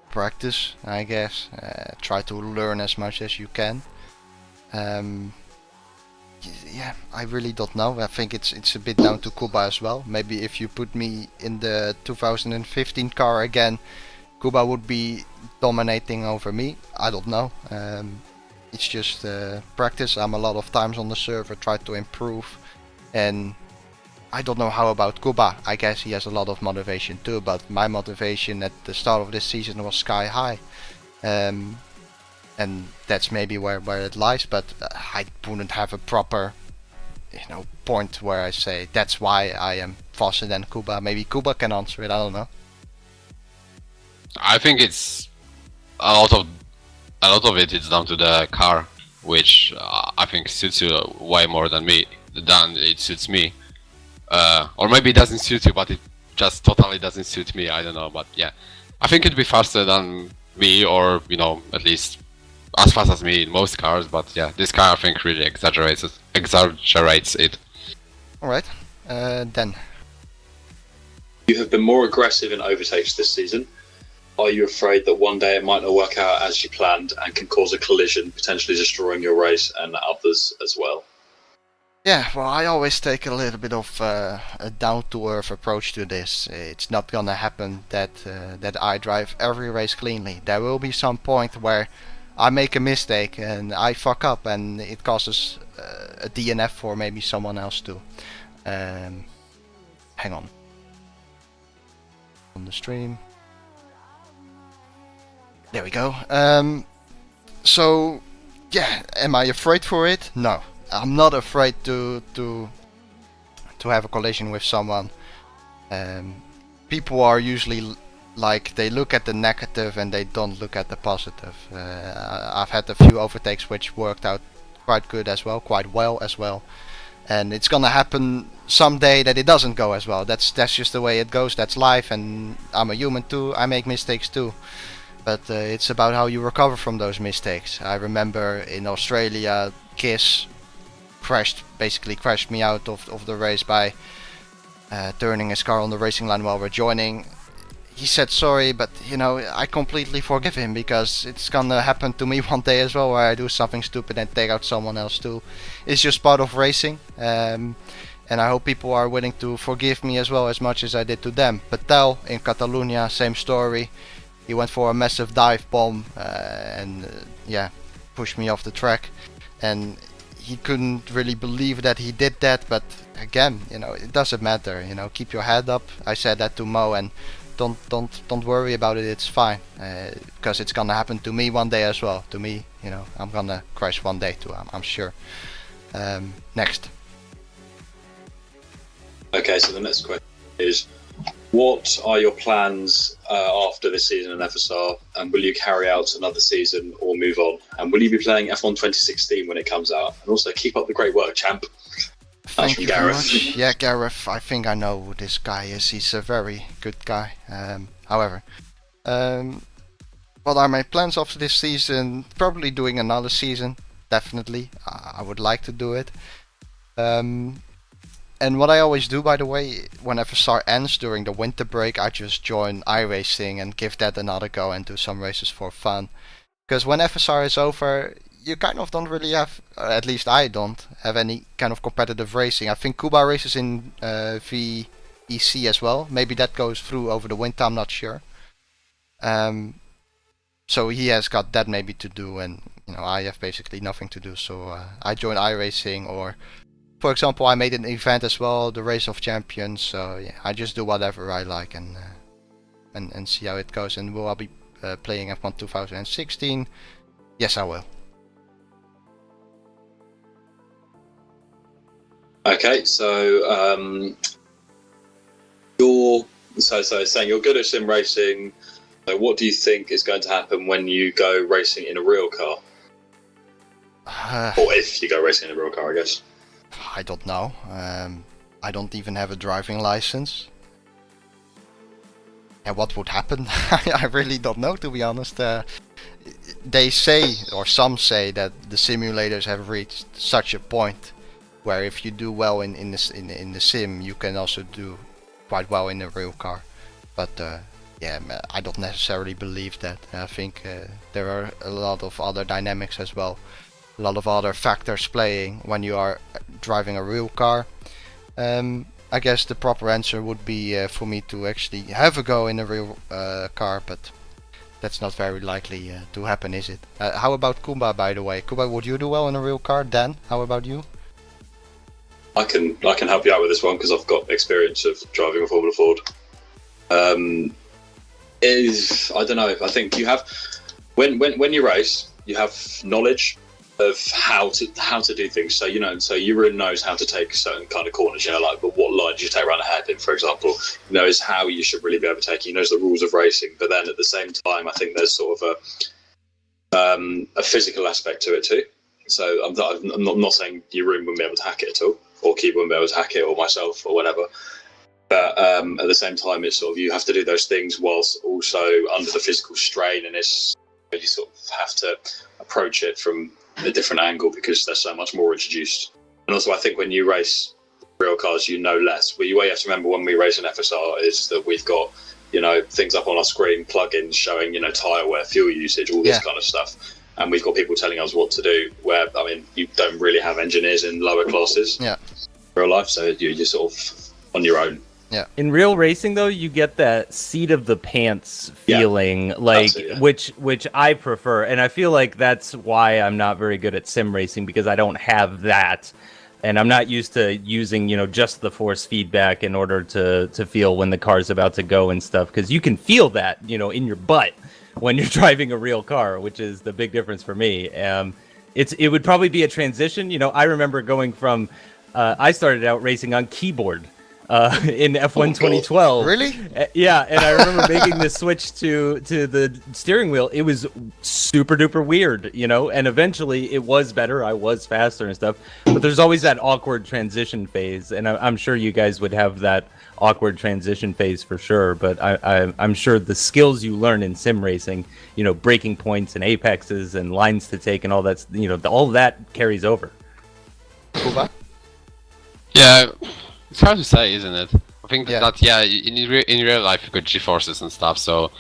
Practice, I guess. Try to learn as much as you can. Yeah, I really don't know. I think it's a bit down to Kuba as well. Maybe if you put me in the 2015 car again, Kuba would be dominating over me. I don't know. It's just practice. I'm a lot of times on the server, try to improve, and I don't know how about Kuba. I guess he has a lot of motivation too, but my motivation at the start of this season was sky high. And that's maybe where it lies, but I wouldn't have a proper, point where I say that's why I am faster than Kuba. Maybe Kuba can answer it, I don't know. I think it's a lot of it is down to the car. which I think suits you way more than it suits me. Or maybe it doesn't suit you, but it just totally doesn't suit me. I don't know, but yeah, I think it'd be faster than me, or at least as fast as me in most cars. But yeah, this car I think really exaggerates it. All right, then. You have been more aggressive in overtakes this season. Are you afraid that one day it might not work out as you planned and can cause a collision, potentially destroying your race and others as well? Yeah, well, I always take a little bit of a down-to-earth approach to this. It's not gonna happen that I drive every race cleanly. There will be some point where I make a mistake and I fuck up, and it causes a DNF for maybe someone else too. Hang on the stream. There we go. So, yeah, am I afraid for it? No. I'm not afraid to have a collision with someone. People are usually like, they look at the negative and they don't look at the positive. I've had a few overtakes which worked out quite well as well. And it's gonna happen someday that it doesn't go as well. That's just the way it goes. That's life, and I'm a human too. I make mistakes too. But it's about how you recover from those mistakes. I remember in Australia, Kiss basically crashed me out of the race by turning his car on the racing line while we're joining. He said sorry, but I completely forgive him, because it's gonna happen to me one day as well, where I do something stupid and take out someone else too. It's just part of racing, and I hope people are willing to forgive me as well, as much as I did to them. Patel in Catalonia, same story. He went for a massive dive bomb and pushed me off the track, and he couldn't really believe that he did that. But again, it doesn't matter. Keep your head up. I said that to Mo, and don't worry about it. It's fine, because it's gonna happen to me one day as well. To me, I'm gonna crash one day too. I'm sure. Next. Okay, so the next question is, what are your plans after this season in FSR, and will you carry out another season or move on? And will you be playing F1 2016 when it comes out? And also, keep up the great work, champ. Thank you very much. Yeah, Gareth, I think I know who this guy is. He's a very good guy. However, what are my plans after this season? Probably doing another season, definitely. I would like to do it. And what I always do, by the way, when FSR ends during the winter break, I just join iRacing and give that another go and do some races for fun. Because when FSR is over, you kind of don't really have, at least I don't, have any kind of competitive racing. I think Kuba races in VEC as well. Maybe that goes through over the winter, I'm not sure. So he has got that maybe to do, and I have basically nothing to do. So I join iRacing, or for example, I made an event as well, the Race of Champions. So yeah, I just do whatever I like and see how it goes. And will I be playing F1 2016? Yes, I will. Okay, so you're saying you're good at sim racing. So what do you think is going to happen when you go racing in a real car? Or if you go racing in a real car, I guess. I don't know. I don't even have a driving license. And what would happen? I really don't know, to be honest. They say, or some say, that the simulators have reached such a point where if you do well in the sim, you can also do quite well in a real car. But yeah, I don't necessarily believe that. I think there are a lot of other dynamics as well. A lot of other factors playing when you are driving a real car. I guess the proper answer would be for me to actually have a go in a real car, but that's not very likely to happen, is it? How about Kuba, by the way? Kuba, would you do well in a real car? Dan, how about you? I can help you out with this one because I've got experience of driving a Formula Ford. I don't know. I think you have when you race, you have knowledge of how to do things. So so Jeroen knows how to take certain kind of corners. Like, but what line do you take around a hairpin, for example? He knows how you should really be overtaking. He knows the rules of racing. But then at the same time, I think there's sort of a physical aspect to it too. So I'm not saying your room wouldn't be able to hack it at all, or Kuba wouldn't be able to hack it, or myself, or whatever. But at the same time, it's sort of, you have to do those things whilst also under the physical strain, and you sort of have to approach it from a different angle because there's so much more introduced. And also, I think when you race real cars, you know less. But you have to remember, when we race an FSR, is that we've got, things up on our screen, plugins showing, tyre wear, fuel usage, all this kind of stuff. And we've got people telling us what to do, where, you don't really have engineers in lower classes in real life, so you're sort of on your own. Yeah. In real racing, though, you get that seat of the pants feeling, which I prefer, and I feel like that's why I'm not very good at sim racing, because I don't have that, and I'm not used to using, just the force feedback in order to feel when the car's about to go and stuff, because you can feel that, in your butt when you're driving a real car, which is the big difference for me. It would probably be a transition. I remember going from, I started out racing on keyboard. In F1 2012. Really? Yeah, and I remember making the switch to the steering wheel. It was super duper weird, and eventually it was better. I was faster and stuff, but there's always that awkward transition phase, and I'm sure you guys would have that awkward transition phase for sure, but I'm sure the skills you learn in sim racing, breaking points and apexes and lines to take and all that, all that carries over. Kuba? Yeah. It's hard to say, isn't it? I think that in real life you got G-forces and stuff. So,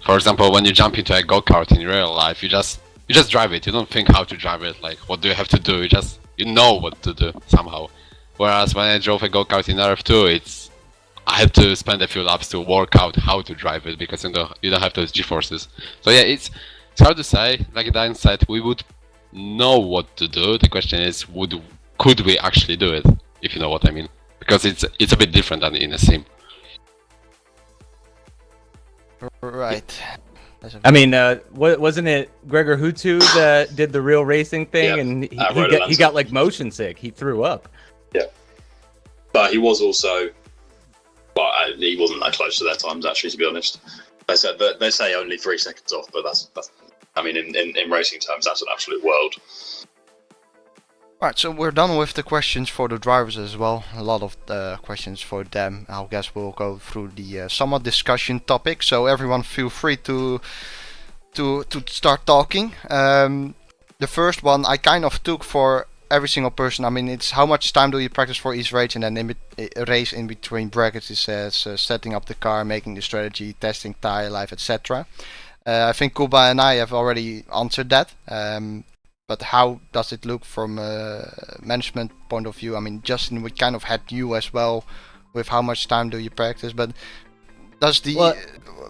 for example, when you jump into a go-kart in real life, you just drive it. You don't think how to drive it. Like, what do you have to do? You know what to do somehow. Whereas when I drove a go-kart in RF2, I had to spend a few laps to work out how to drive it, because you don't have those G-forces. So yeah, it's hard to say. Like Dan said, we would know what to do. The question is, could we actually do it? If you know what I mean. Because it's a bit different than in a sim. Right. I mean, wasn't it Gregor Hutu that did the real racing thing, and he got like motion sick. He threw up. Yeah, but he was also, he wasn't that close to their times, actually. To be honest, they say only 3 seconds off, but that's I mean, in racing terms, that's an absolute world. Right, so we're done with the questions for the drivers as well. A lot of questions for them. I guess we'll go through the somewhat discussion topic. So everyone feel free to start talking. The first one I kind of took for every single person. I mean, it's how much time do you practice for each race, and then race in between brackets it says setting up the car, making the strategy, testing tire life, etc. I think Kuba and I have already answered that. But how does it look from a management point of view? I mean, Justin, we kind of had you as well with how much time do you practice, but does the... Well,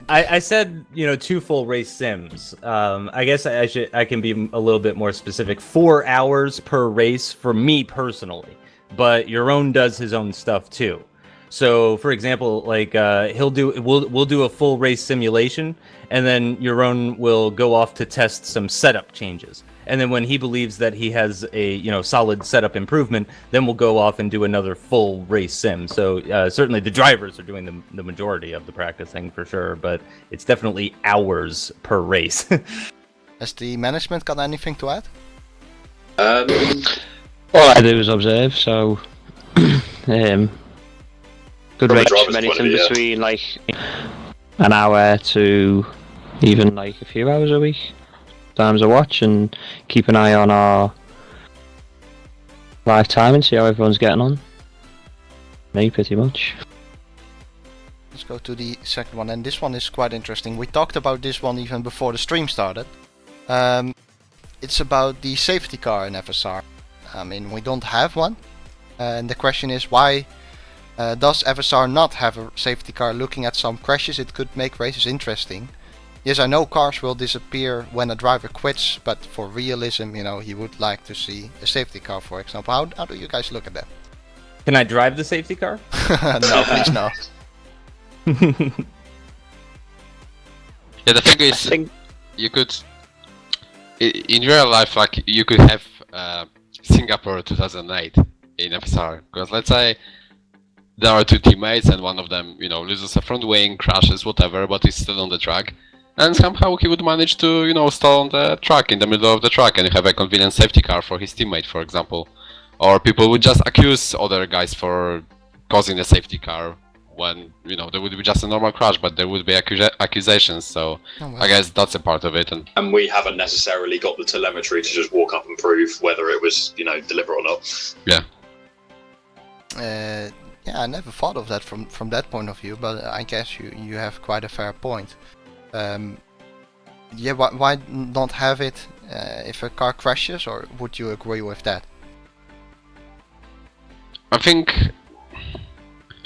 I said, 2 full race sims. I guess I can be a little bit more specific. 4 hours per race for me personally, but Yaron does his own stuff too. So, for example, like we'll do a full race simulation, and then Yaron will go off to test some setup changes. And then when he believes that he has a solid setup improvement, then we'll go off and do another full race sim. So certainly the drivers are doing the majority of the practicing for sure, but it's definitely hours per race. Has the management got anything to add? All I do is observe. So good range anything between like an hour to even like a few hours a week. Times a watch and keep an eye on our live time and see how everyone's getting on. Me, pretty much. Let's go to the second one, and this one is quite interesting. We talked about this one even before the stream started. It's about the safety car in FSR. I mean, we don't have one, and the question is why does FSR not have a safety car? Looking at some crashes, it could make races interesting. Yes, I know cars will disappear when a driver quits, but for realism, he would like to see a safety car, for example. How do you guys look at that? Can I drive the safety car? No, please no. Yeah, the thing is, you could, in real life, like, you could have Singapore 2008 in FSR, because let's say there are 2 teammates and one of them, loses a front wing, crashes, whatever, but is still on the track. and somehow he would manage to, stall on the track, in the middle of the track, and have a convenient safety car for his teammate, for example. Or people would just accuse other guys for causing the safety car when, there would be just a normal crash, but there would be accusations, so I guess that's a part of it. And we haven't necessarily got the telemetry to just walk up and prove whether it was, deliberate or not. Yeah. Yeah, I never thought of that from that point of view, but I guess you have quite a fair point. Yeah, why not have it if a car crashes, or would you agree with that? I think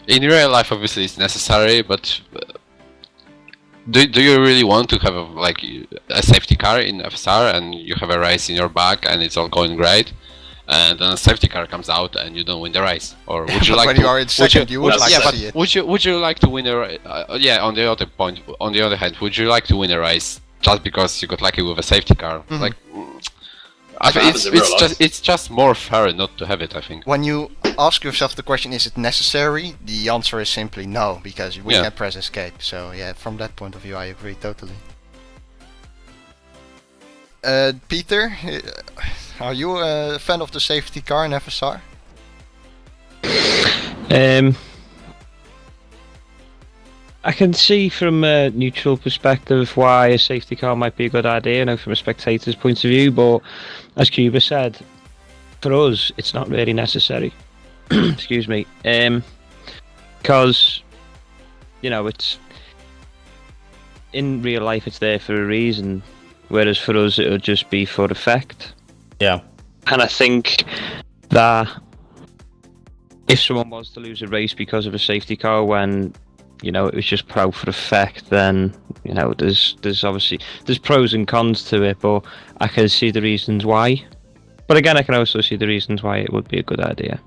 in real life, obviously, it's necessary, but do you really want to have a safety car in FSR and you have a race in your back and it's all going great, and then a safety car comes out and you don't win the race? Or would you like when to? You are in second, you would like to see it. Would you like to win a race? Yeah. On the other hand, would you like to win a race just because you got lucky with a safety car? I think it's just more fair not to have it, I think. When you ask yourself the question, is it necessary? The answer is simply no, because we can press escape. So yeah, from that point of view, I agree totally. Peter, are you a fan of the safety car in FSR? I can see from a neutral perspective why a safety car might be a good idea, from a spectator's point of view, but as Kuba said, for us, it's not really necessary. Excuse me. Because, it's in real life, it's there for a reason, whereas for us, it'll just be for effect. Yeah. And I think that if someone was to lose a race because of a safety car when it was just put out for effect, then there's obviously pros and cons to it, but I can see the reasons why. But again, I can also see the reasons why it would be a good idea.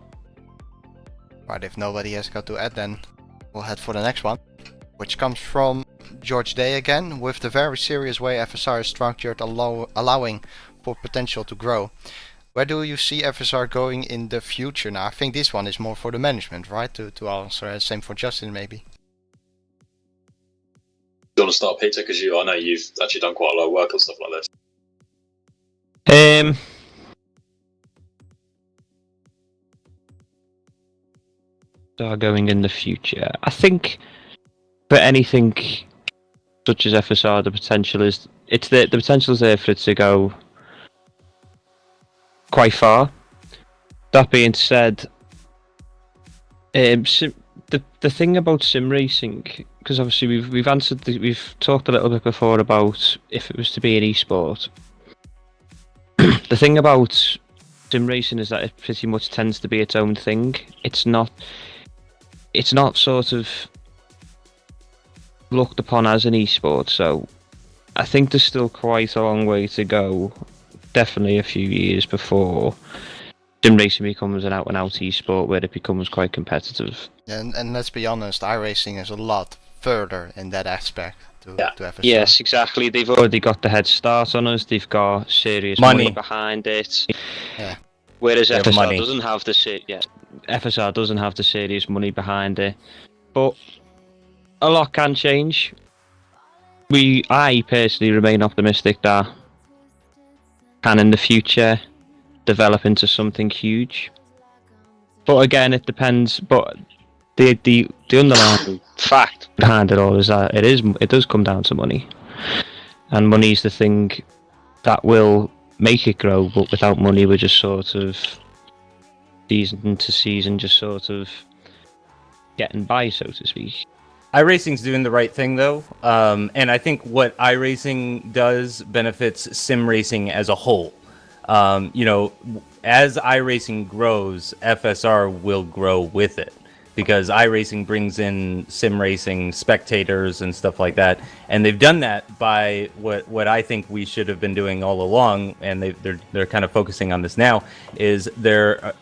Right, if nobody has got to add, then we'll head for the next one, which comes from George Day again. With the very serious way FSR is structured, allowing for potential to grow, where do you see FSR going in the future? Now, I think this one is more for the management, right? To answer. Same for Justin, maybe. Do you want to start, Peter? Because I know you've actually done quite a lot of work on stuff like this. Are going in the future. I think for anything such as FSR, the potential is the potential is there for it to go quite far. That being said, the thing about sim racing, because obviously we've talked a little bit before about if it was to be an esport. The thing about sim racing is that it pretty much tends to be its own thing. It's not sort of looked upon as an esport, so I think there's still quite a long way to go. Definitely a few years before sim racing becomes an out-and-out esport where it becomes quite competitive. And let's be honest, iRacing is a lot further in that aspect to FSR. Yes, exactly. They've already got the head start on us. They've got serious money behind it. Yeah. Whereas FSR doesn't have FSR doesn't have the serious money behind it. But a lot can change. I personally remain optimistic that can in the future develop into something huge. But again, it depends. But the underlying fact behind it all is that it does come down to money, and money's the thing that will make it grow. But without money, we're just sort of season to season, just sort of getting by, so to speak. iRacing's doing the right thing, though, and I think what iRacing does benefits sim racing as a whole. As iRacing grows, FSR will grow with it, because iRacing brings in sim racing spectators and stuff like that, and they've done that by what I think we should have been doing all along, and they're kind of focusing on this now. Is they're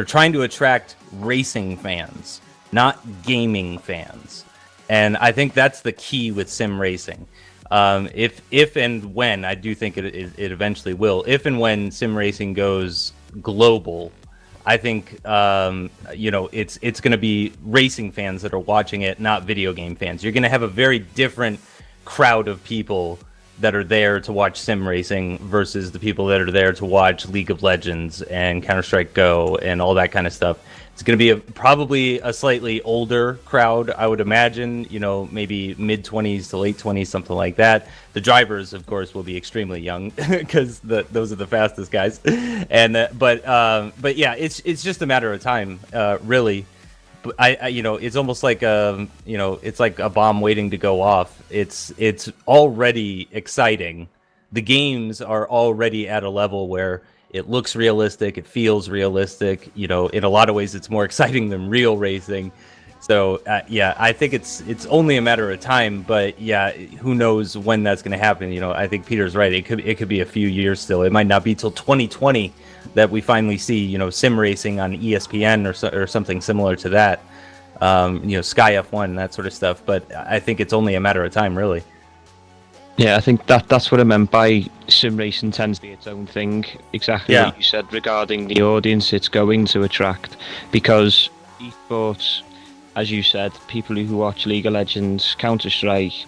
trying to attract racing fans, not gaming fans. And I think that's the key with sim racing. If and when, I do think it eventually will, if and when sim racing goes global, I think it's going to be racing fans that are watching it, not video game fans. You're going to have a very different crowd of people that are there to watch sim racing versus the people that are there to watch League of Legends and Counter-Strike Go and all that kind of stuff. It's going to be probably a slightly older crowd, I would imagine, maybe mid-20s to late 20s, something like that. The drivers, of course, will be extremely young because those are the fastest guys. And but yeah, it's just a matter of time, really. I it's almost like it's like a bomb waiting to go off. It's already exciting. The games are already at a level where it looks realistic, it feels realistic. In a lot of ways, it's more exciting than real racing. So yeah, I think it's only a matter of time. But yeah, who knows when that's going to happen? I think Peter's right. It could be a few years still. It might not be till 2020 that we finally see sim racing on ESPN or something similar to that. Sky F1, that sort of stuff. But I think it's only a matter of time, really. Yeah, I think that's what I meant by sim racing tends to be its own thing. Exactly what you said regarding the audience it's going to attract, because esports, as you said, people who watch League of Legends, Counter-Strike,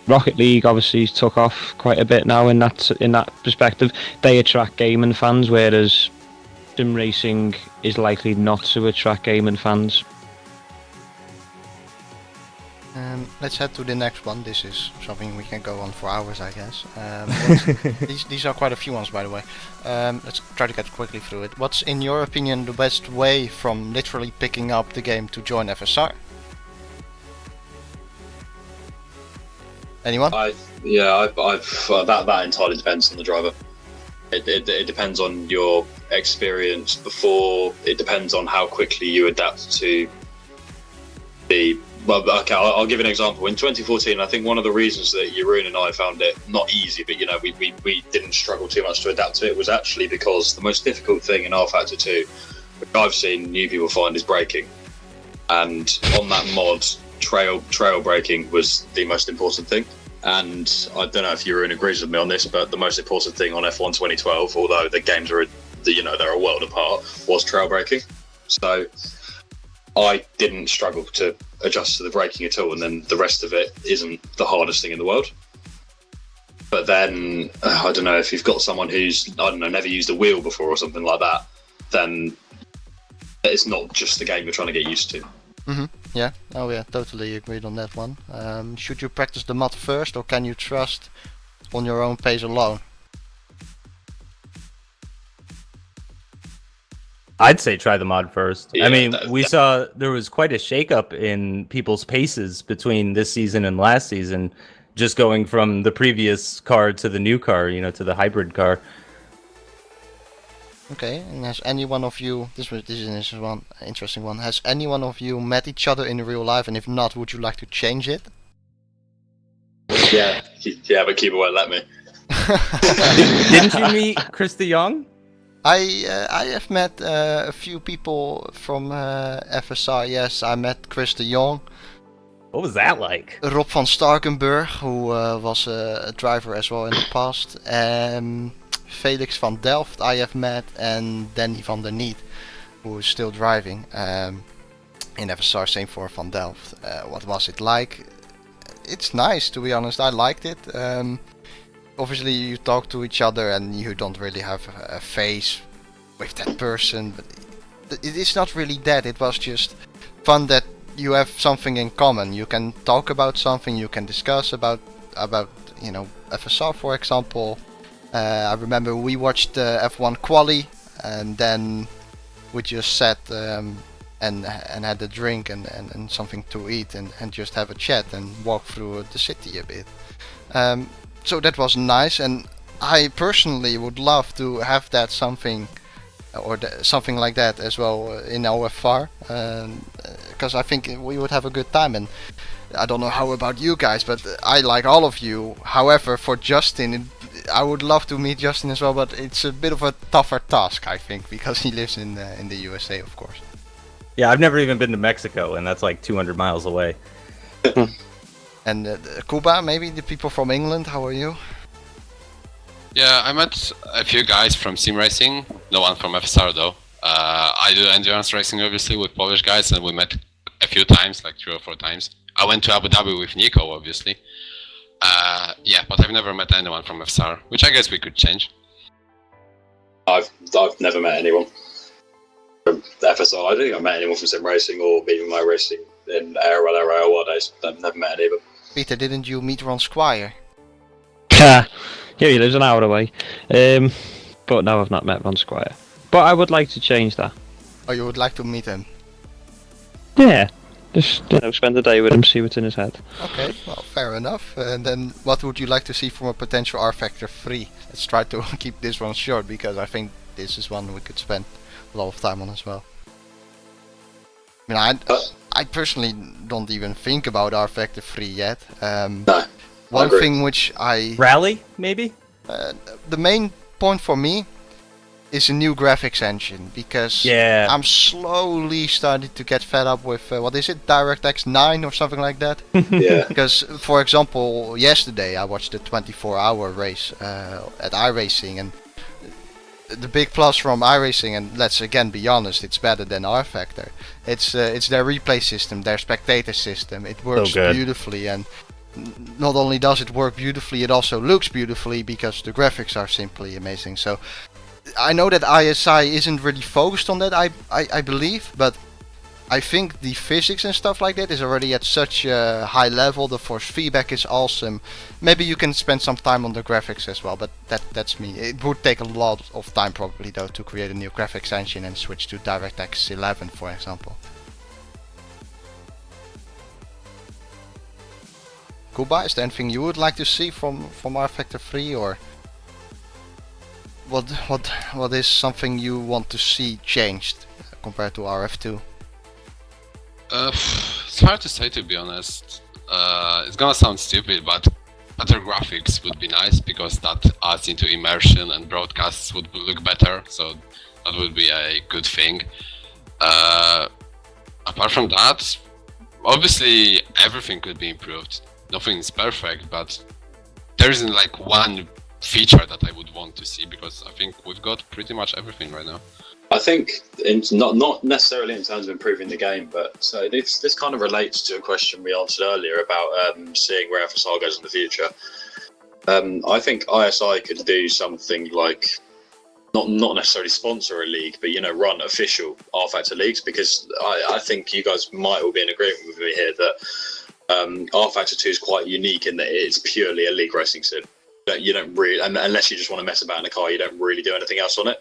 Rocket League obviously took off quite a bit now in that perspective. They attract gaming fans, whereas sim racing is likely not to attract gaming fans. Let's head to the next one. This is something we can go on for hours, I guess. These are quite a few ones, by the way. Let's try to get quickly through it. What's, in your opinion, the best way from literally picking up the game to join FSR? Anyone? That entirely depends on the driver. It depends on your experience before. It depends on how quickly you adapt to the. Well, okay, I'll give an example. In 2014, I think one of the reasons that Jeroen and I found it not easy, but we didn't struggle too much to adapt to it, was actually because the most difficult thing in R Factor 2, which I've seen new people find, is braking. And on that mod, trail braking was the most important thing. And I don't know if Jeroen agrees with me on this, but the most important thing on F1 2012, although the games are they're a world apart, was trail braking. So I didn't struggle to adjust to the braking at all, and then the rest of it isn't the hardest thing in the world. But then I don't know, if you've got someone who's never used a wheel before or something like that, then it's not just the game you're trying to get used to. Yeah. Oh yeah, totally agreed on that one. Should you practice the mod first, or can you trust on your own pace alone? I'd say try the mod first. Yeah, I mean, we saw there was quite a shakeup in people's paces between this season and last season, just going from the previous car to the new car, to the hybrid car. Okay, and has any one of you, this is one interesting one, has any one of you met each other in real life, and if not, would you like to change it? Yeah, but Kuba won't let me. Didn't you meet Chris de Jong? I have met a few people from FSR. Yes, I met Chris de Jong. What was that like? Rob van Starkenburg, who was a driver as well in the past. Felix van Delft I have met, and Danny van der Niet, who is still driving in FSR. Same for Van Delft. What was it like? It's nice, to be honest. I liked it. Obviously you talk to each other and you don't really have a face with that person, but it is not really that. It was just fun that you have something in common. You can talk about something, you can discuss about FSR, for example. I remember we watched F1 quali, and then we just sat and had a drink and something to eat and just have a chat and walk through the city a bit. So that was nice, and I personally would love to have that something like that as well in OFR, because I think we would have a good time. And I don't know how about you guys, but I like all of you. However, for Justin, I would love to meet Justin as well, but it's a bit of a tougher task, I think, because he lives in the USA, of course. Yeah, I've never even been to Mexico, and that's like 200 miles away. And Kuba, maybe the people from England, how are you? Yeah, I met a few guys from sim racing, no one from FSR though. I do endurance racing obviously with Polish guys, and we met a few times, like 3 or 4 times. I went to Abu Dhabi with Nico, obviously. Yeah, but I've never met anyone from FSR, which I guess we could change. I've never met anyone from FSR. I don't think I've met anyone from sim racing or even my racing in ARL days. I've never met any of them. Peter, didn't you meet Ron Squire? Yeah, he lives an hour away. But no, I've not met Ron Squire. But I would like to change that. Or you would like to meet him? Yeah, just spend the day with him, see what's in his head. Okay, well, fair enough. And then what would you like to see from a potential R Factor 3? Let's try to keep this one short, because I think this is one we could spend a lot of time on as well. I mean, I personally don't even think about R Factor 3 yet. No, one agree. thing which Rally, maybe? the main point for me is a new graphics engine, because Yeah. I'm slowly starting to get fed up with what is it, DirectX 9 or something like that. Yeah. Because, for example, yesterday I watched the 24-hour race at iRacing, and the big plus from iRacing, and let's again be honest, it's better than R Factor. It's their replay system, their spectator system. It works good. beautifully, and not only does it work beautifully, it also looks beautifully because the graphics are simply amazing. So I know that ISI isn't really focused on that, I believe, but I think the physics and stuff like that is already at such a high level. The force feedback is awesome. Maybe you can spend some time on the graphics as well, but that's me. It would take a lot of time probably though to create a new graphics engine and switch to DirectX 11, for example. Kuba, is there anything you would like to see from R Factor 3, or what is something you want to see changed compared to RF2? It's hard to say, to be honest. It's gonna sound stupid, but better graphics would be nice, because that adds into immersion and broadcasts would look better, so that would be a good thing. Apart from that, obviously everything could be improved. Nothing is perfect, but there isn't like one feature that I would want to see, because I think we've got pretty much everything right now. I think not necessarily in terms of improving the game, but so this kind of relates to a question we answered earlier about seeing where FSR goes in the future. I think ISI could do something like not necessarily sponsor a league, but run official R Factor leagues, because I think you guys might all be in agreement with me here that R Factor 2 is quite unique in that it's purely a league racing sim. You don't really, unless you just want to mess about in a car, you don't really do anything else on it.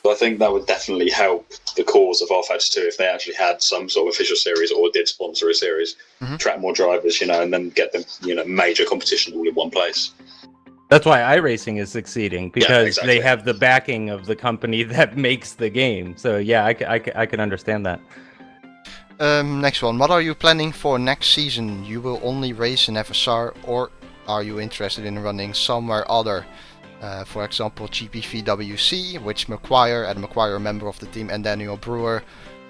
So I think that would definitely help the cause of R Factor 2 if they actually had some sort of official series or did sponsor a series, track more drivers, and then get them, major competition all in one place. That's why iRacing is succeeding, because exactly. they have the backing of the company that makes the game. So yeah, I can understand that. Next one. What are you planning for next season? You will only race in FSR, or are you interested in running somewhere other? For example, GPVWC, which Adam McQuire, a member of the team, and Daniel Brewer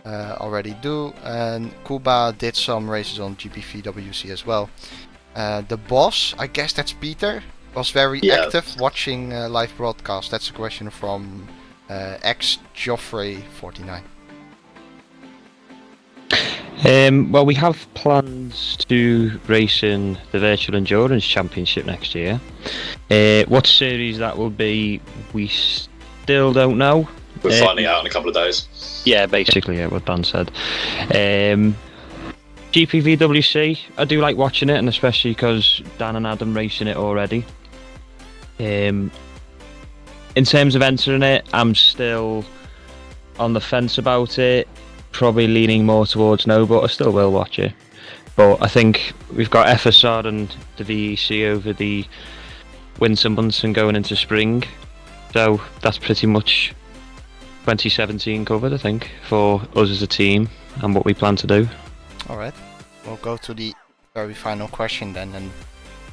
already do. And Kuba did some races on GPVWC as well. The boss, I guess that's Peter, was very active watching live broadcast. That's a question from ex-Joffrey49. Well, we have plans to race in the Virtual Endurance Championship next year. What series that will be, we still don't know. We're finding out in a couple of days. Yeah, basically, yeah, what Dan said. GPVWC, I do like watching it, and especially because Dan and Adam racing it already. In terms of entering it, I'm still on the fence about it. Probably leaning more towards no, but I still will watch it. But I think we've got FSR and the VEC over the winter months and going into spring. So that's pretty much 2017 covered, I think, for us as a team and what we plan to do. Alright, we'll go to the very final question then, and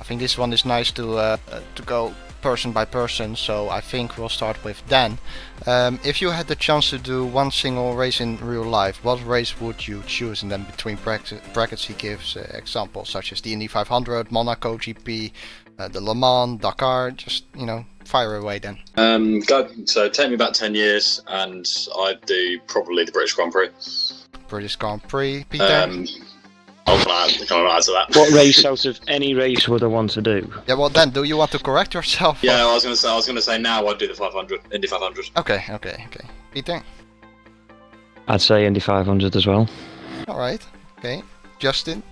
I think this one is nice to go person by person, so I think we'll start with Dan. If you had the chance to do one single race in real life, what race would you choose? And then between brackets he gives examples such as the Indy 500, Monaco GP, the Le Mans, Dakar. Just fire away then. So take me about 10 years and I'd do probably the British Grand Prix. British Grand Prix, Peter. I can't answer that. What race out of any race would I want to do? Yeah, well then, do you want to correct yourself? Yeah, I was gonna say now I'd do the 500, Indy 500. Okay. Peter? I'd say Indy 500 as well. Alright. Okay. Justin?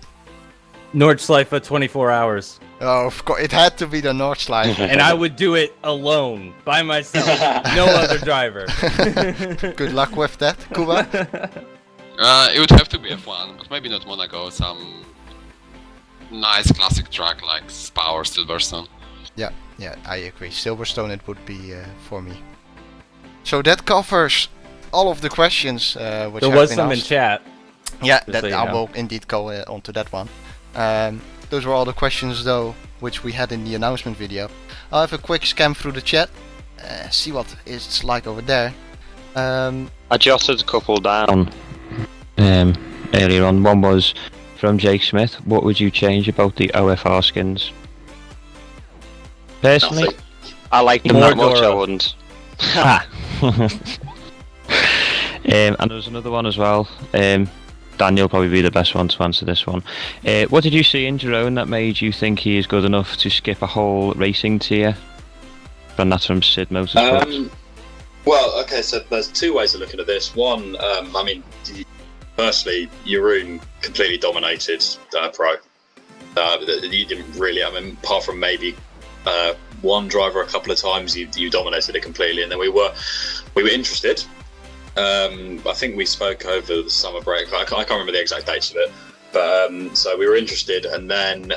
Nordschleife 24 hours. Oh, of course, it had to be the Nordschleife. And I would do it alone, by myself, no other driver. Good luck with that, Kuba. It would have to be F1, but maybe not Monaco. Some nice classic track like Spa or Silverstone. Yeah, I agree. Silverstone it would be for me. So that covers all of the questions which There have was been some in asked. chat. Yeah, Just that so you I know. will indeed go onto that one. Those were all the questions though which we had in the announcement video. I'll have a quick scan through the chat, see what it's like over there. I jotted a couple down earlier on. One was from Jake Smith. What would you change about the OFR skins? Personally, Nothing. I like them More that much. I Dora. wouldn't. And there was another one as well. Daniel will probably be the best one to answer this one. What did you see in Jerome that made you think he is good enough to skip a whole racing tier? And that's from Sid Motorsports. Well, okay, so there's two ways of looking at this. One, I mean, firstly, Jeroen completely dominated Pro. You didn't really, I mean, apart from maybe one driver a couple of times, you dominated it completely. And then we were interested. I think we spoke over the summer break. I can't remember the exact dates of it. But so we were interested, and then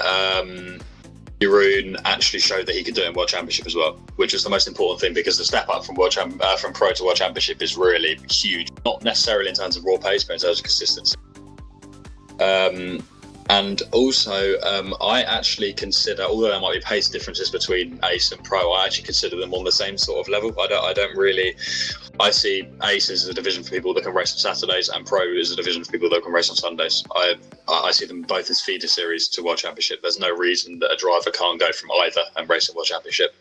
Jeroen actually showed that he could do it in World Championship as well, which is the most important thing, because the step up from from Pro to World Championship is really huge. Not necessarily in terms of raw pace, but in terms of consistency. And also, I actually consider, although there might be pace differences between Ace and Pro, I actually consider them on the same sort of level. I don't really. I see Ace as a division for people that can race on Saturdays, and Pro is a division for people that can race on Sundays. I see them both as feeder series to World Championship. There's no reason that a driver can't go from either and race in World Championship.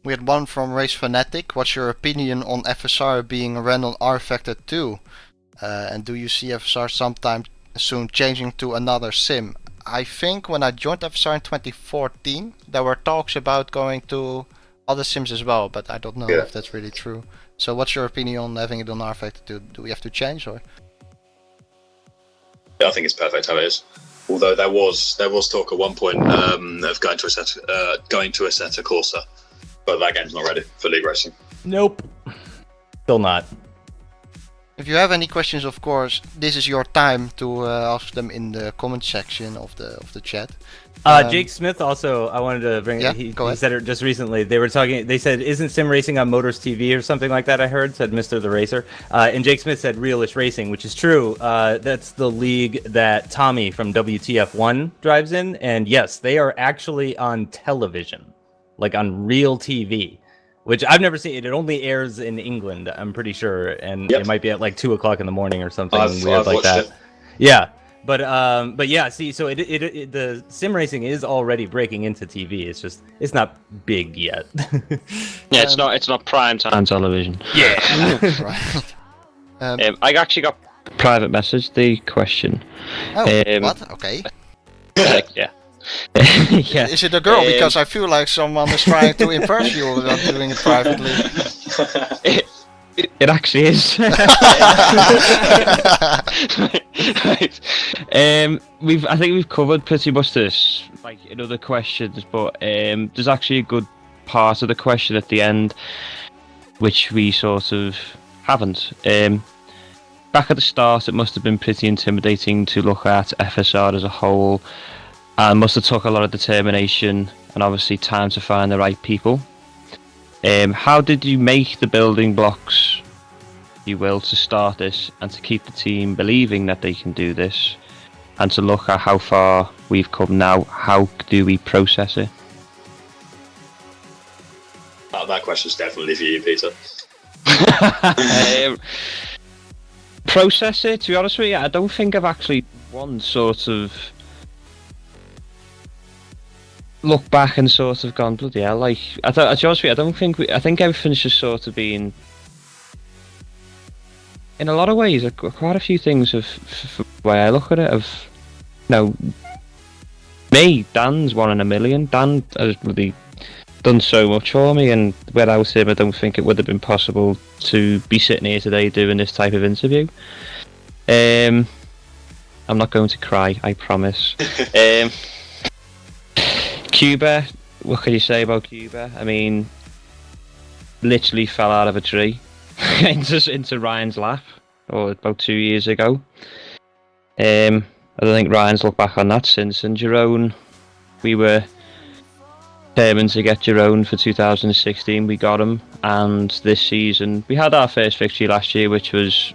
We had one from Race Fanatic. What's your opinion on FSR being ran on R Factor 2? And do you see FSR sometime soon changing to another sim? I think when I joined FSR in 2014, there were talks about going to other sims as well, but I don't know if that's really true. So what's your opinion on having it on R Factor 2? Do we have to change or? Yeah, I think it's perfect how it is. Although there was talk at one point of going to Assetto Corsa, but that game's not ready for league racing. Nope. Still not. If you have any questions, of course, this is your time to ask them in the comment section of the chat. Jake Smith also, I wanted to bring. Yeah, he go ahead. said it just recently. They were talking. They said, "Isn't sim racing on Motors TV or something like that?" I heard, said Mr. the Racer, and Jake Smith said Realish Racing, which is true. That's the league that Tommy from WTF1 drives in, and yes, they are actually on television, like on real TV. Which I've never seen. It only airs in England, I'm pretty sure, and it might be at like 2:00 in the morning or something weird like that. It. Yeah, but yeah. See, so it the sim racing is already breaking into TV. It's just it's not big yet. Yeah, it's not prime time television. Yeah. Right. I actually got private message the question. Oh, what? Okay. Yeah. Yeah. Is it a girl? Because I feel like someone is trying to impress you without doing it privately. It actually is. Right. I think we've covered pretty much this, like in other questions, but there's actually a good part of the question at the end, which we sort of haven't. Back at the start, it must have been pretty intimidating to look at FSR as a whole. And must have took a lot of determination and obviously time to find the right people. How did you make the building blocks, if you will, to start this and to keep the team believing that they can do this, and to look at how far we've come now? How do we process it? That question's definitely for you, Peter. Process it, to be honest with you, I don't think I've actually one sort of look back and sort of gone, bloody hell, like, I think everything's just sort of been in a lot of ways, quite a few things of the way I look at it. Of me, Dan's 1 in a million. Dan has really done so much for me, and without him, I don't think it would have been possible to be sitting here today doing this type of interview. I'm not going to cry, I promise. Kuba, what can you say about Kuba? I mean, literally fell out of a tree into Ryan's lap, or about 2 years ago. I don't think Ryan's looked back on that since. And Jerome, we were determined to get Jerome for 2016. We got him, and this season we had our first victory last year, which was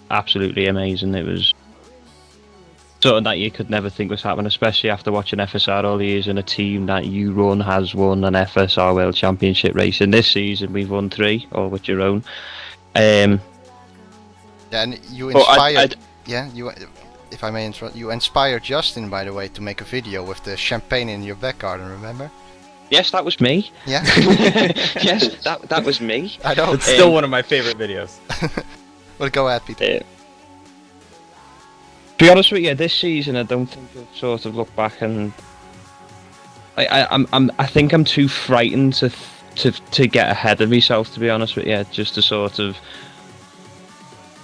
absolutely amazing. It was something that you could never think was happening, especially after watching FSR all the years, and a team that you run has won an FSR World Championship race. And this season we've won 3, all with your own. Yeah, and you inspired. If I may interrupt, you inspired Justin, by the way, to make a video with the champagne in your back garden. Remember? Yes, that was me. Yeah. Yes, that was me. I know. It's still one of my favorite videos. Well, go ahead, Peter. To be honest with you, this season I don't think I've sort of looked back, and I think I'm too frightened to get ahead of myself, to be honest with you, just to sort of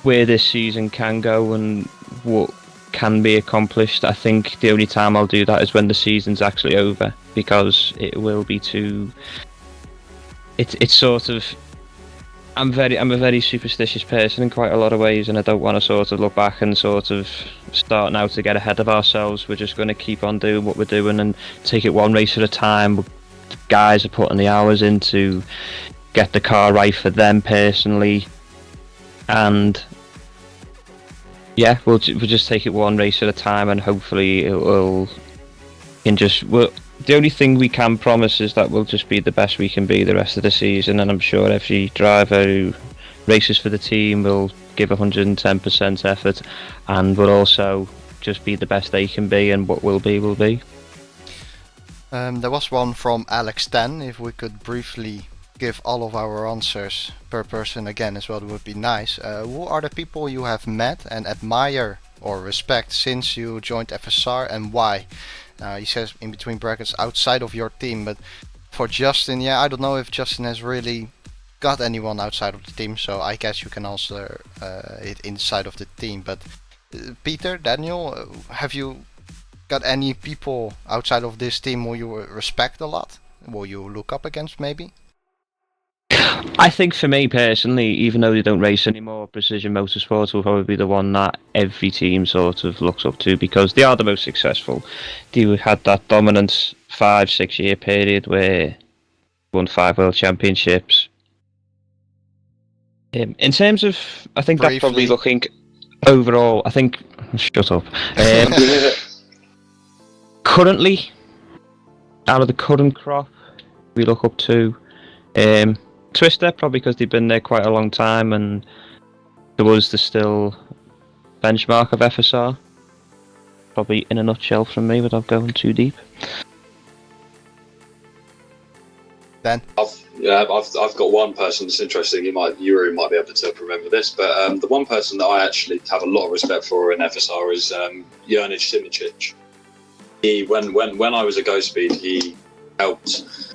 where this season can go and what can be accomplished. I think the only time I'll do that is when the season's actually over, because it will be too. It's sort of. I'm a very superstitious person in quite a lot of ways, and I don't want to sort of look back and sort of start now to get ahead of ourselves. We're just going to keep on doing what we're doing and take it one race at a time. Guys are putting the hours in to get the car right for them personally, and yeah, we'll just take it one race at a time, and hopefully the only thing we can promise is that we'll just be the best we can be the rest of the season, and I'm sure every driver who races for the team will give 110% effort, and will also just be the best they can be, and what will be will be. There was one from Alex 10. If we could briefly give all of our answers per person again as well, it would be nice. Who are the people you have met and admire or respect since you joined FSR, and why? He says in between brackets outside of your team, but for Justin, yeah, I don't know if Justin has really got anyone outside of the team, so I guess you can answer it inside of the team. But Peter, Daniel, have you got any people outside of this team who you respect a lot, who you look up against maybe? I think for me personally, even though they don't race anymore, Precision Motorsports will probably be the one that every team sort of looks up to, because they are the most successful. They had that dominant 5-6 year period where they won 5 world championships. In terms of, I think that's probably looking overall, I think, shut up. Currently, out of the current crop, we look up to Twister, probably because they've been there quite a long time, and there was the still benchmark of FSR. Probably in a nutshell from me, without going too deep. Ben? I've got one person that's interesting. Yuri might be able to remember this, but the one person that I actually have a lot of respect for in FSR is Jurnic Simicic. When I was a Go Speed, he helped.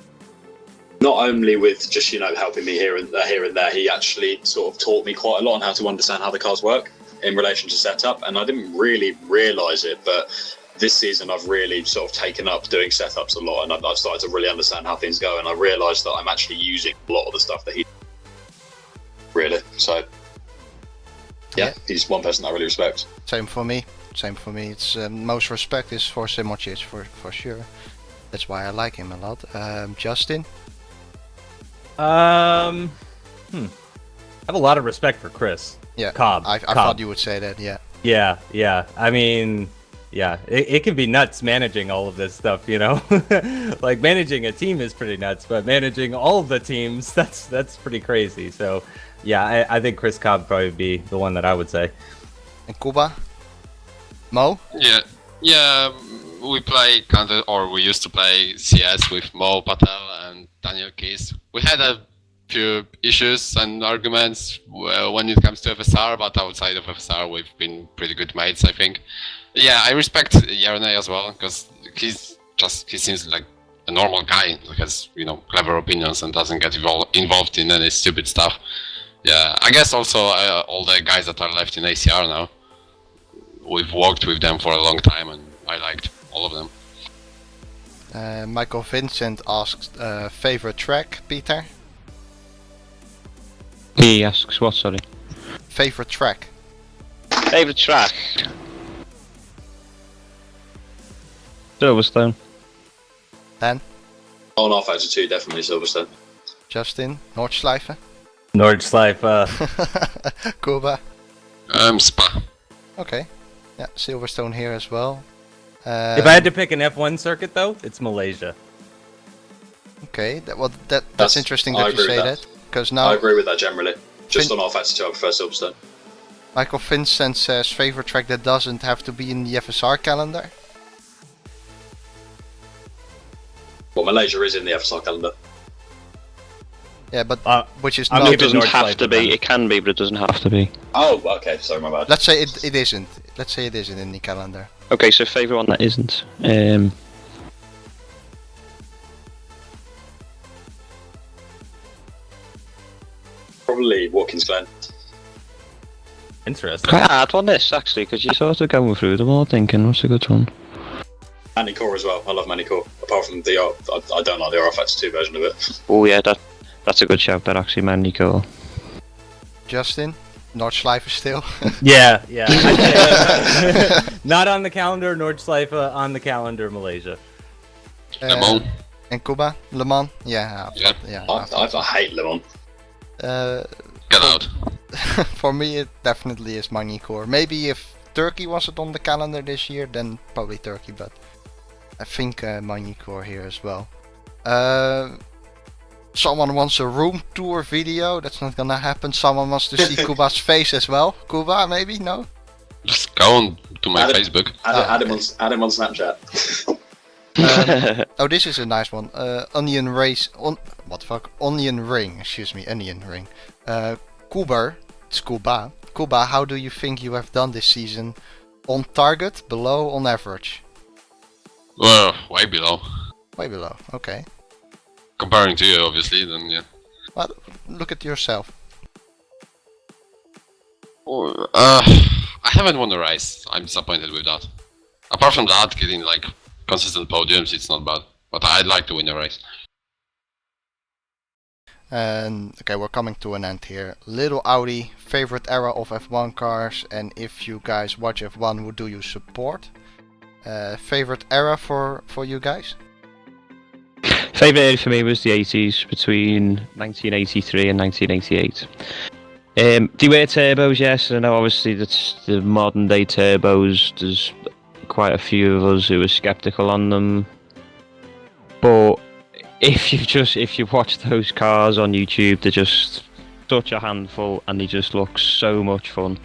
Not only with just helping me here and there, he actually sort of taught me quite a lot on how to understand how the cars work in relation to setup, and I didn't really realise it, but this season I've really sort of taken up doing setups a lot, and I've started to really understand how things go, and I realised that I'm actually using a lot of the stuff that he really. So yeah, he's one person that I really respect. Same for me. It's most respect is for Simocic for sure. That's why I like him a lot. Justin? I have a lot of respect for Chris. Yeah, Cobb. I thought you would say that. Yeah. Yeah. I mean, yeah, it can be nuts managing all of this stuff, Like managing a team is pretty nuts, but managing all of the teams, that's pretty crazy. So, yeah, I think Chris Cobb would probably be the one that I would say. And Kuba? Mo? Yeah. We we used to play CS with Mo Patel and Daniel Keys. We had a few issues and arguments when it comes to FSR, but outside of FSR, we've been pretty good mates, I think. Yeah, I respect Yarnay as well, because he seems like a normal guy who has, clever opinions and doesn't get involved in any stupid stuff. Yeah, I guess also all the guys that are left in ACR now, we've worked with them for a long time and I liked all of them. Michael Vincent asks favorite track, Peter? He asks what, sorry? Favorite track? Favorite track? Silverstone. Dan? On R-Factor 2, definitely Silverstone. Justin? Nordschleife? Nordschleife. Kuba? Spa. Okay. Yeah, Silverstone here as well. If I had to pick an F1 circuit, though, it's Malaysia. Okay, that's interesting that you say that. Because now I agree with that generally. Just on R-Factor 2, I prefer Silverstone. Michael Vincent says favorite track that doesn't have to be in the FSR calendar. Well, Malaysia is in the FSR calendar. Yeah, but which is I'm not. It doesn't North have Life to be. then. It can be, but it doesn't have to be. Oh, okay, sorry, my bad. Let's say it isn't. Let's say it isn't in the calendar. Okay, so favourite one that isn't. Probably Watkins Glen. Interesting. Quite hard on this, actually, because you're sort of going through them all thinking, what's a good one? Manicore as well. I love Manicore. Apart from the I don't like the R-Factor 2 version of it. Oh yeah, that's a good shout, that actually, man, Nico. Justin? Nordschleife still? Yeah. I'd say, not on the calendar, Nordschleife. On the calendar, Malaysia. Le Mans. And Kuba? Le Mans? Yeah. I hate Le Mans. Get out. For me, it definitely is Magny-Cours. Maybe if Turkey wasn't on the calendar this year, then probably Turkey, but I think Magny-Cours here as well. Someone wants a room tour video. That's not gonna happen. Someone wants to see Kuba's face as well. Kuba, maybe? No? Just go on to my Facebook. Add him on Snapchat. Oh, this is a nice one. Onion race. Onion ring. Excuse me. Onion ring. Kuba. It's Kuba. Kuba, how do you think you have done this season? On target, below, on average? Well, way below. Way below. Okay. Comparing to you, obviously, then yeah. Well, look at yourself. I haven't won a race. I'm disappointed with that. Apart from that, getting like consistent podiums, it's not bad. But I'd like to win a race. And okay, we're coming to an end here. Little Audi, favorite era of F1 cars, and if you guys watch F1, who do you support? Favorite era for you guys? Favourite era for me was the 80s, between 1983 and 1988. They were turbos, yes, I know obviously that's the modern day turbos, there's quite a few of us who were sceptical on them, but if you watch those cars on YouTube, they're just such a handful and they just look so much fun.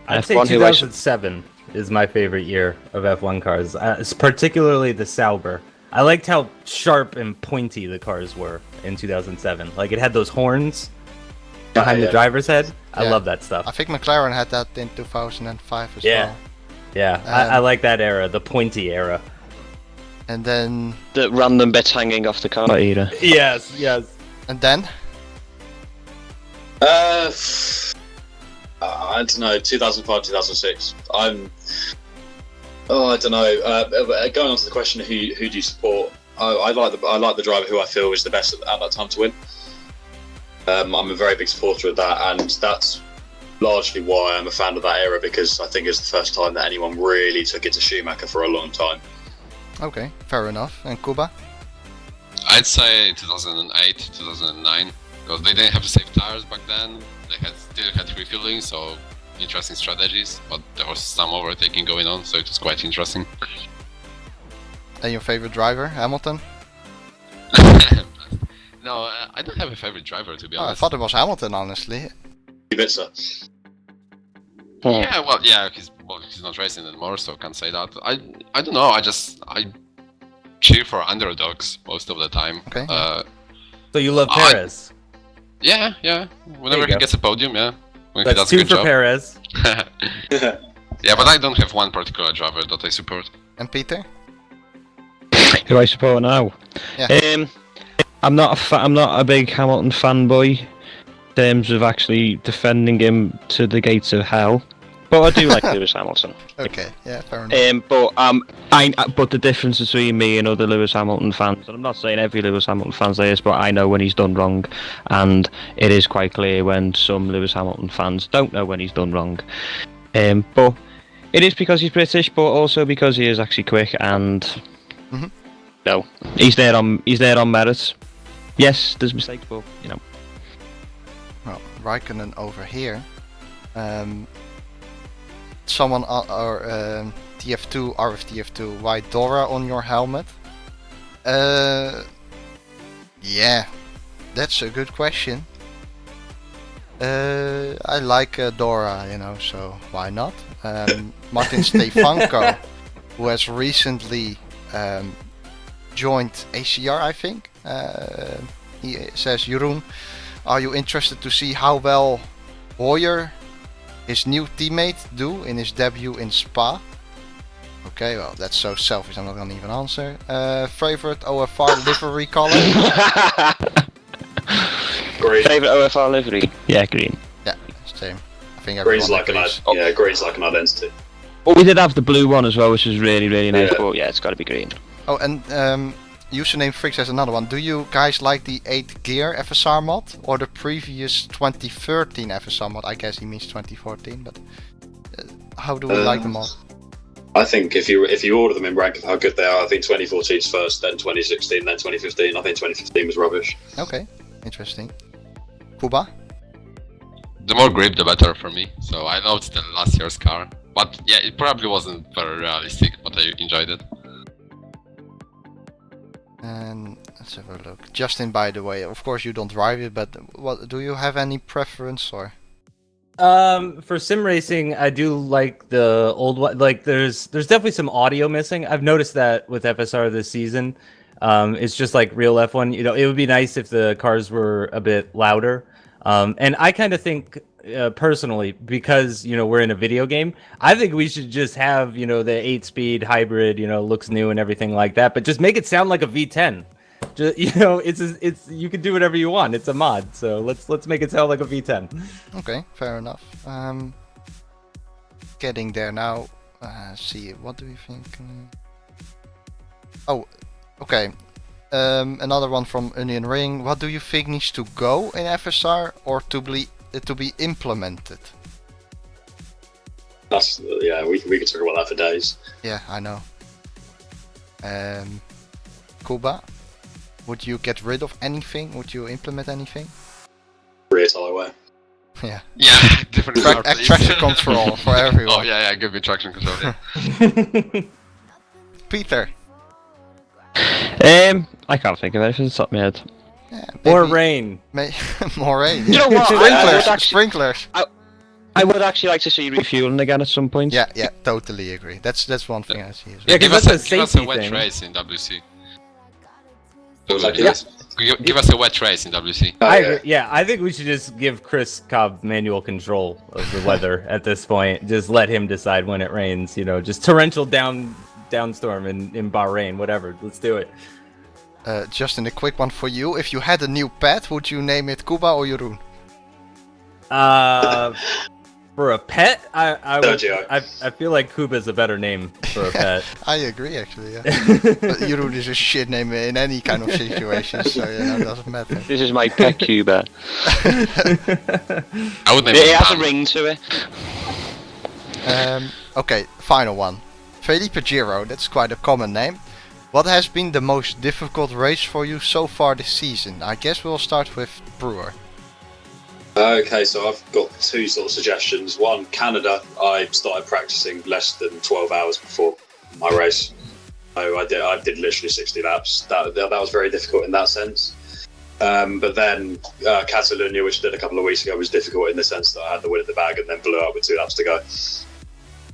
I'd say F1 who I 2007 is my favorite year of F1 cars. It's particularly the Sauber. I liked how sharp and pointy the cars were in 2007. Like it had those horns behind the driver's head. I love that stuff. I think McLaren had that in 2005 as Yeah. well. Yeah, I like that era, the pointy era. And then The random bits hanging off the car era. Yes. and then I don't know, 2005, 2006. I don't know. Going on to the question of who do you support? I like the driver who I feel is the best at that time to win. I'm a very big supporter of that, and that's largely why I'm a fan of that era, because I think it's the first time that anyone really took it to Schumacher for a long time. okay, fair enough. And Kuba? I'd say 2008, 2009, because they didn't have to save tires back then. They still had refueling, so interesting strategies, but there was some overtaking going on, so it was quite interesting. And your favorite driver, Hamilton? No, I don't have a favorite driver, to be Oh, I honest. thought it was Hamilton, honestly. Kubica. Yeah, well, yeah, he's not racing anymore, so can't say that. I don't know. I cheer for underdogs most of the time. Okay. So you love I- Perez. Yeah. Whenever you he go. gets a podium, yeah. When he That's does a 2 good for job. Perez. Yeah, but I don't have one particular driver that I support. And Peter? Who I support now? Yeah. I'm not a big Hamilton fanboy in terms of actually defending him to the gates of hell, but I do like Lewis Hamilton. Okay, yeah, fair enough. But the difference between me and other Lewis Hamilton fans, and I'm not saying every Lewis Hamilton fan says this, but I know when he's done wrong, and it is quite clear when some Lewis Hamilton fans don't know when he's done wrong. But it is because he's British, but also because he is actually quick, and Mhm. no, he's there on merit. Yes, there's mistakes, but you know. Well, Raikkonen over here. Someone or TF2, RFTF2, why Dora on your helmet? Yeah, that's a good question. I like Dora, so why not? Martin Stefanko, who has recently joined ACR, I think. He says, Jeroen, are you interested to see how well Hoyer, his new teammate, do in his debut in Spa? Okay, well, that's so selfish, I'm not gonna even answer. Favorite OFR livery color? Green. Favorite OFR livery? Yeah, green. Yeah, same. I think everyone Green's like agrees. green's like an identity. Well, we did have the blue one as well, which was really, really nice. Yeah. But yeah, it's got to be green. Oh, and username Fricks has another one. Do you guys like the 8 gear FSR mod or the previous 2013 FSR mod? I guess he means 2014, but how do we like the mod? I think if you order them in rank of how good they are, I think 2014's first, then 2016, then 2015. I think 2015 was rubbish. Okay, interesting. Kuba? The more grip, the better for me. So I know it's the last year's car, but yeah, it probably wasn't very realistic, but I enjoyed it. And let's have a look. Justin, by the way, of course you don't drive it, but what do you have any preference or? For sim racing, I do like the old one. Like, there's definitely some audio missing. I've noticed that with FSR this season. It's just like real F1. It would be nice if the cars were a bit louder. And I kind of think, personally, because we're in a video game, I think we should just have the 8-speed hybrid. Looks new and everything like that, but just make it sound like a V10. Just, it's you can do whatever you want. It's a mod, so let's make it sound like a V10. Okay, fair enough. Getting there now. See, what do you think? Oh, okay. Another one from Onion Ring. What do you think needs to go in FSR or to be implemented? That's we could talk about that for days. Yeah, I know. Kuba, would you get rid of anything? Would you implement anything? Rear tyre. Yeah. Yeah, different car, please. Traction control for everyone. Oh yeah, give me traction control. Yeah. Peter. I can't think of anything that's top of my head. Yeah, Or maybe- rain. More rain. You know what? Sprinklers. I would actually like to see refueling again at some point. Yeah, totally agree. That's one thing I see as well. Yeah, give 'cause us that's a give us a safety wet thing. race in WC. Yeah. Give us a wet race in WC. Oh, I yeah. agree. Yeah, I think we should just give Chris Cobb manual control of the weather at this point. Just let him decide when it rains. Just torrential downstorm in Bahrain, whatever. Let's do it. Justin, a quick one for you. If you had a new pet, would you name it Kuba or Jeroen? For a pet, I Sergio. I feel like Kuba's a better name for a pet. I agree, actually, yeah. But Jeroen is a shit name in any kind of situation, so it doesn't matter. This is my pet Cuba. I would name It it has a Dan. ring to it. Okay, final one. Felipe Giro, that's quite a common name. What has been the most difficult race for you so far this season? I guess we'll start with Brewer. Okay, so I've got two sort of suggestions. One, Canada. I started practicing less than 12 hours before my race. So I did literally 60 laps. That was very difficult in that sense. But then Catalonia, which I did a couple of weeks ago, was difficult in the sense that I had the win in the bag and then blew up with 2 laps to go.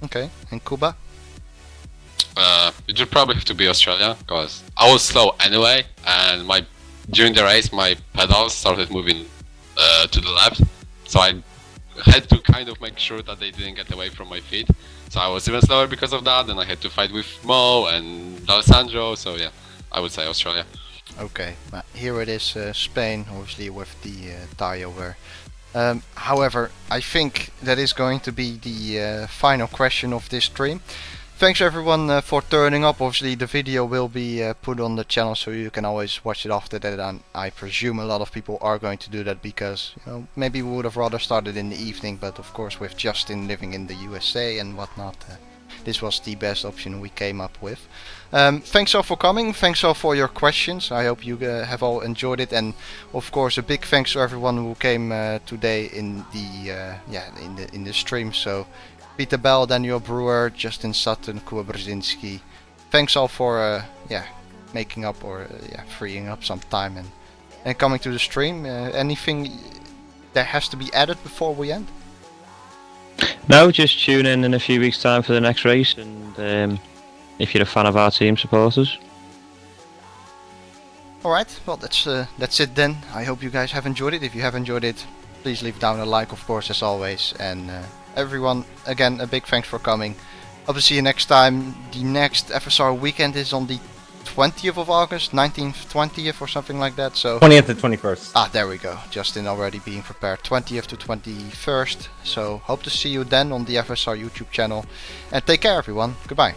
Okay, and Kuba? It would probably have to be Australia, because I was slow anyway, and my during the race my pedals started moving to the left, so I had to kind of make sure that they didn't get away from my feet. So I was even slower because of that, and I had to fight with Mo and D'Alessandro. So yeah, I would say Australia. Okay, here it is, Spain, obviously with the tire wear. However, I think that is going to be the final question of this stream. Thanks everyone for turning up. Obviously the video will be put on the channel, so you can always watch it after that, and I presume a lot of people are going to do that because, you know, maybe we would have rather started in the evening, but of course with Justin living in the USA and whatnot, this was the best option we came up with. Thanks all for coming, thanks all for your questions. I hope you have all enjoyed it, and of course a big thanks to everyone who came today in the in the stream. So Peter Bell, Daniel Brewer, Justin Sutton, Kuba Brzezinski. Thanks all for making up or freeing up some time and coming to the stream. Anything that has to be added before we end? No, just tune in a few weeks' time for the next race, and if you're a fan of our team, support us. Alright, well that's it then. I hope you guys have enjoyed it. If you have enjoyed it, please leave down a like, of course, as always. And everyone, again, a big thanks for coming. Hope to see you next time. The next FSR weekend is on the 20th of August, 19th, 20th or something like that. So 20th to 21st. Ah, there we go. Justin already being prepared. 20th to 21st. So hope to see you then on the FSR YouTube channel. And take care everyone. Goodbye.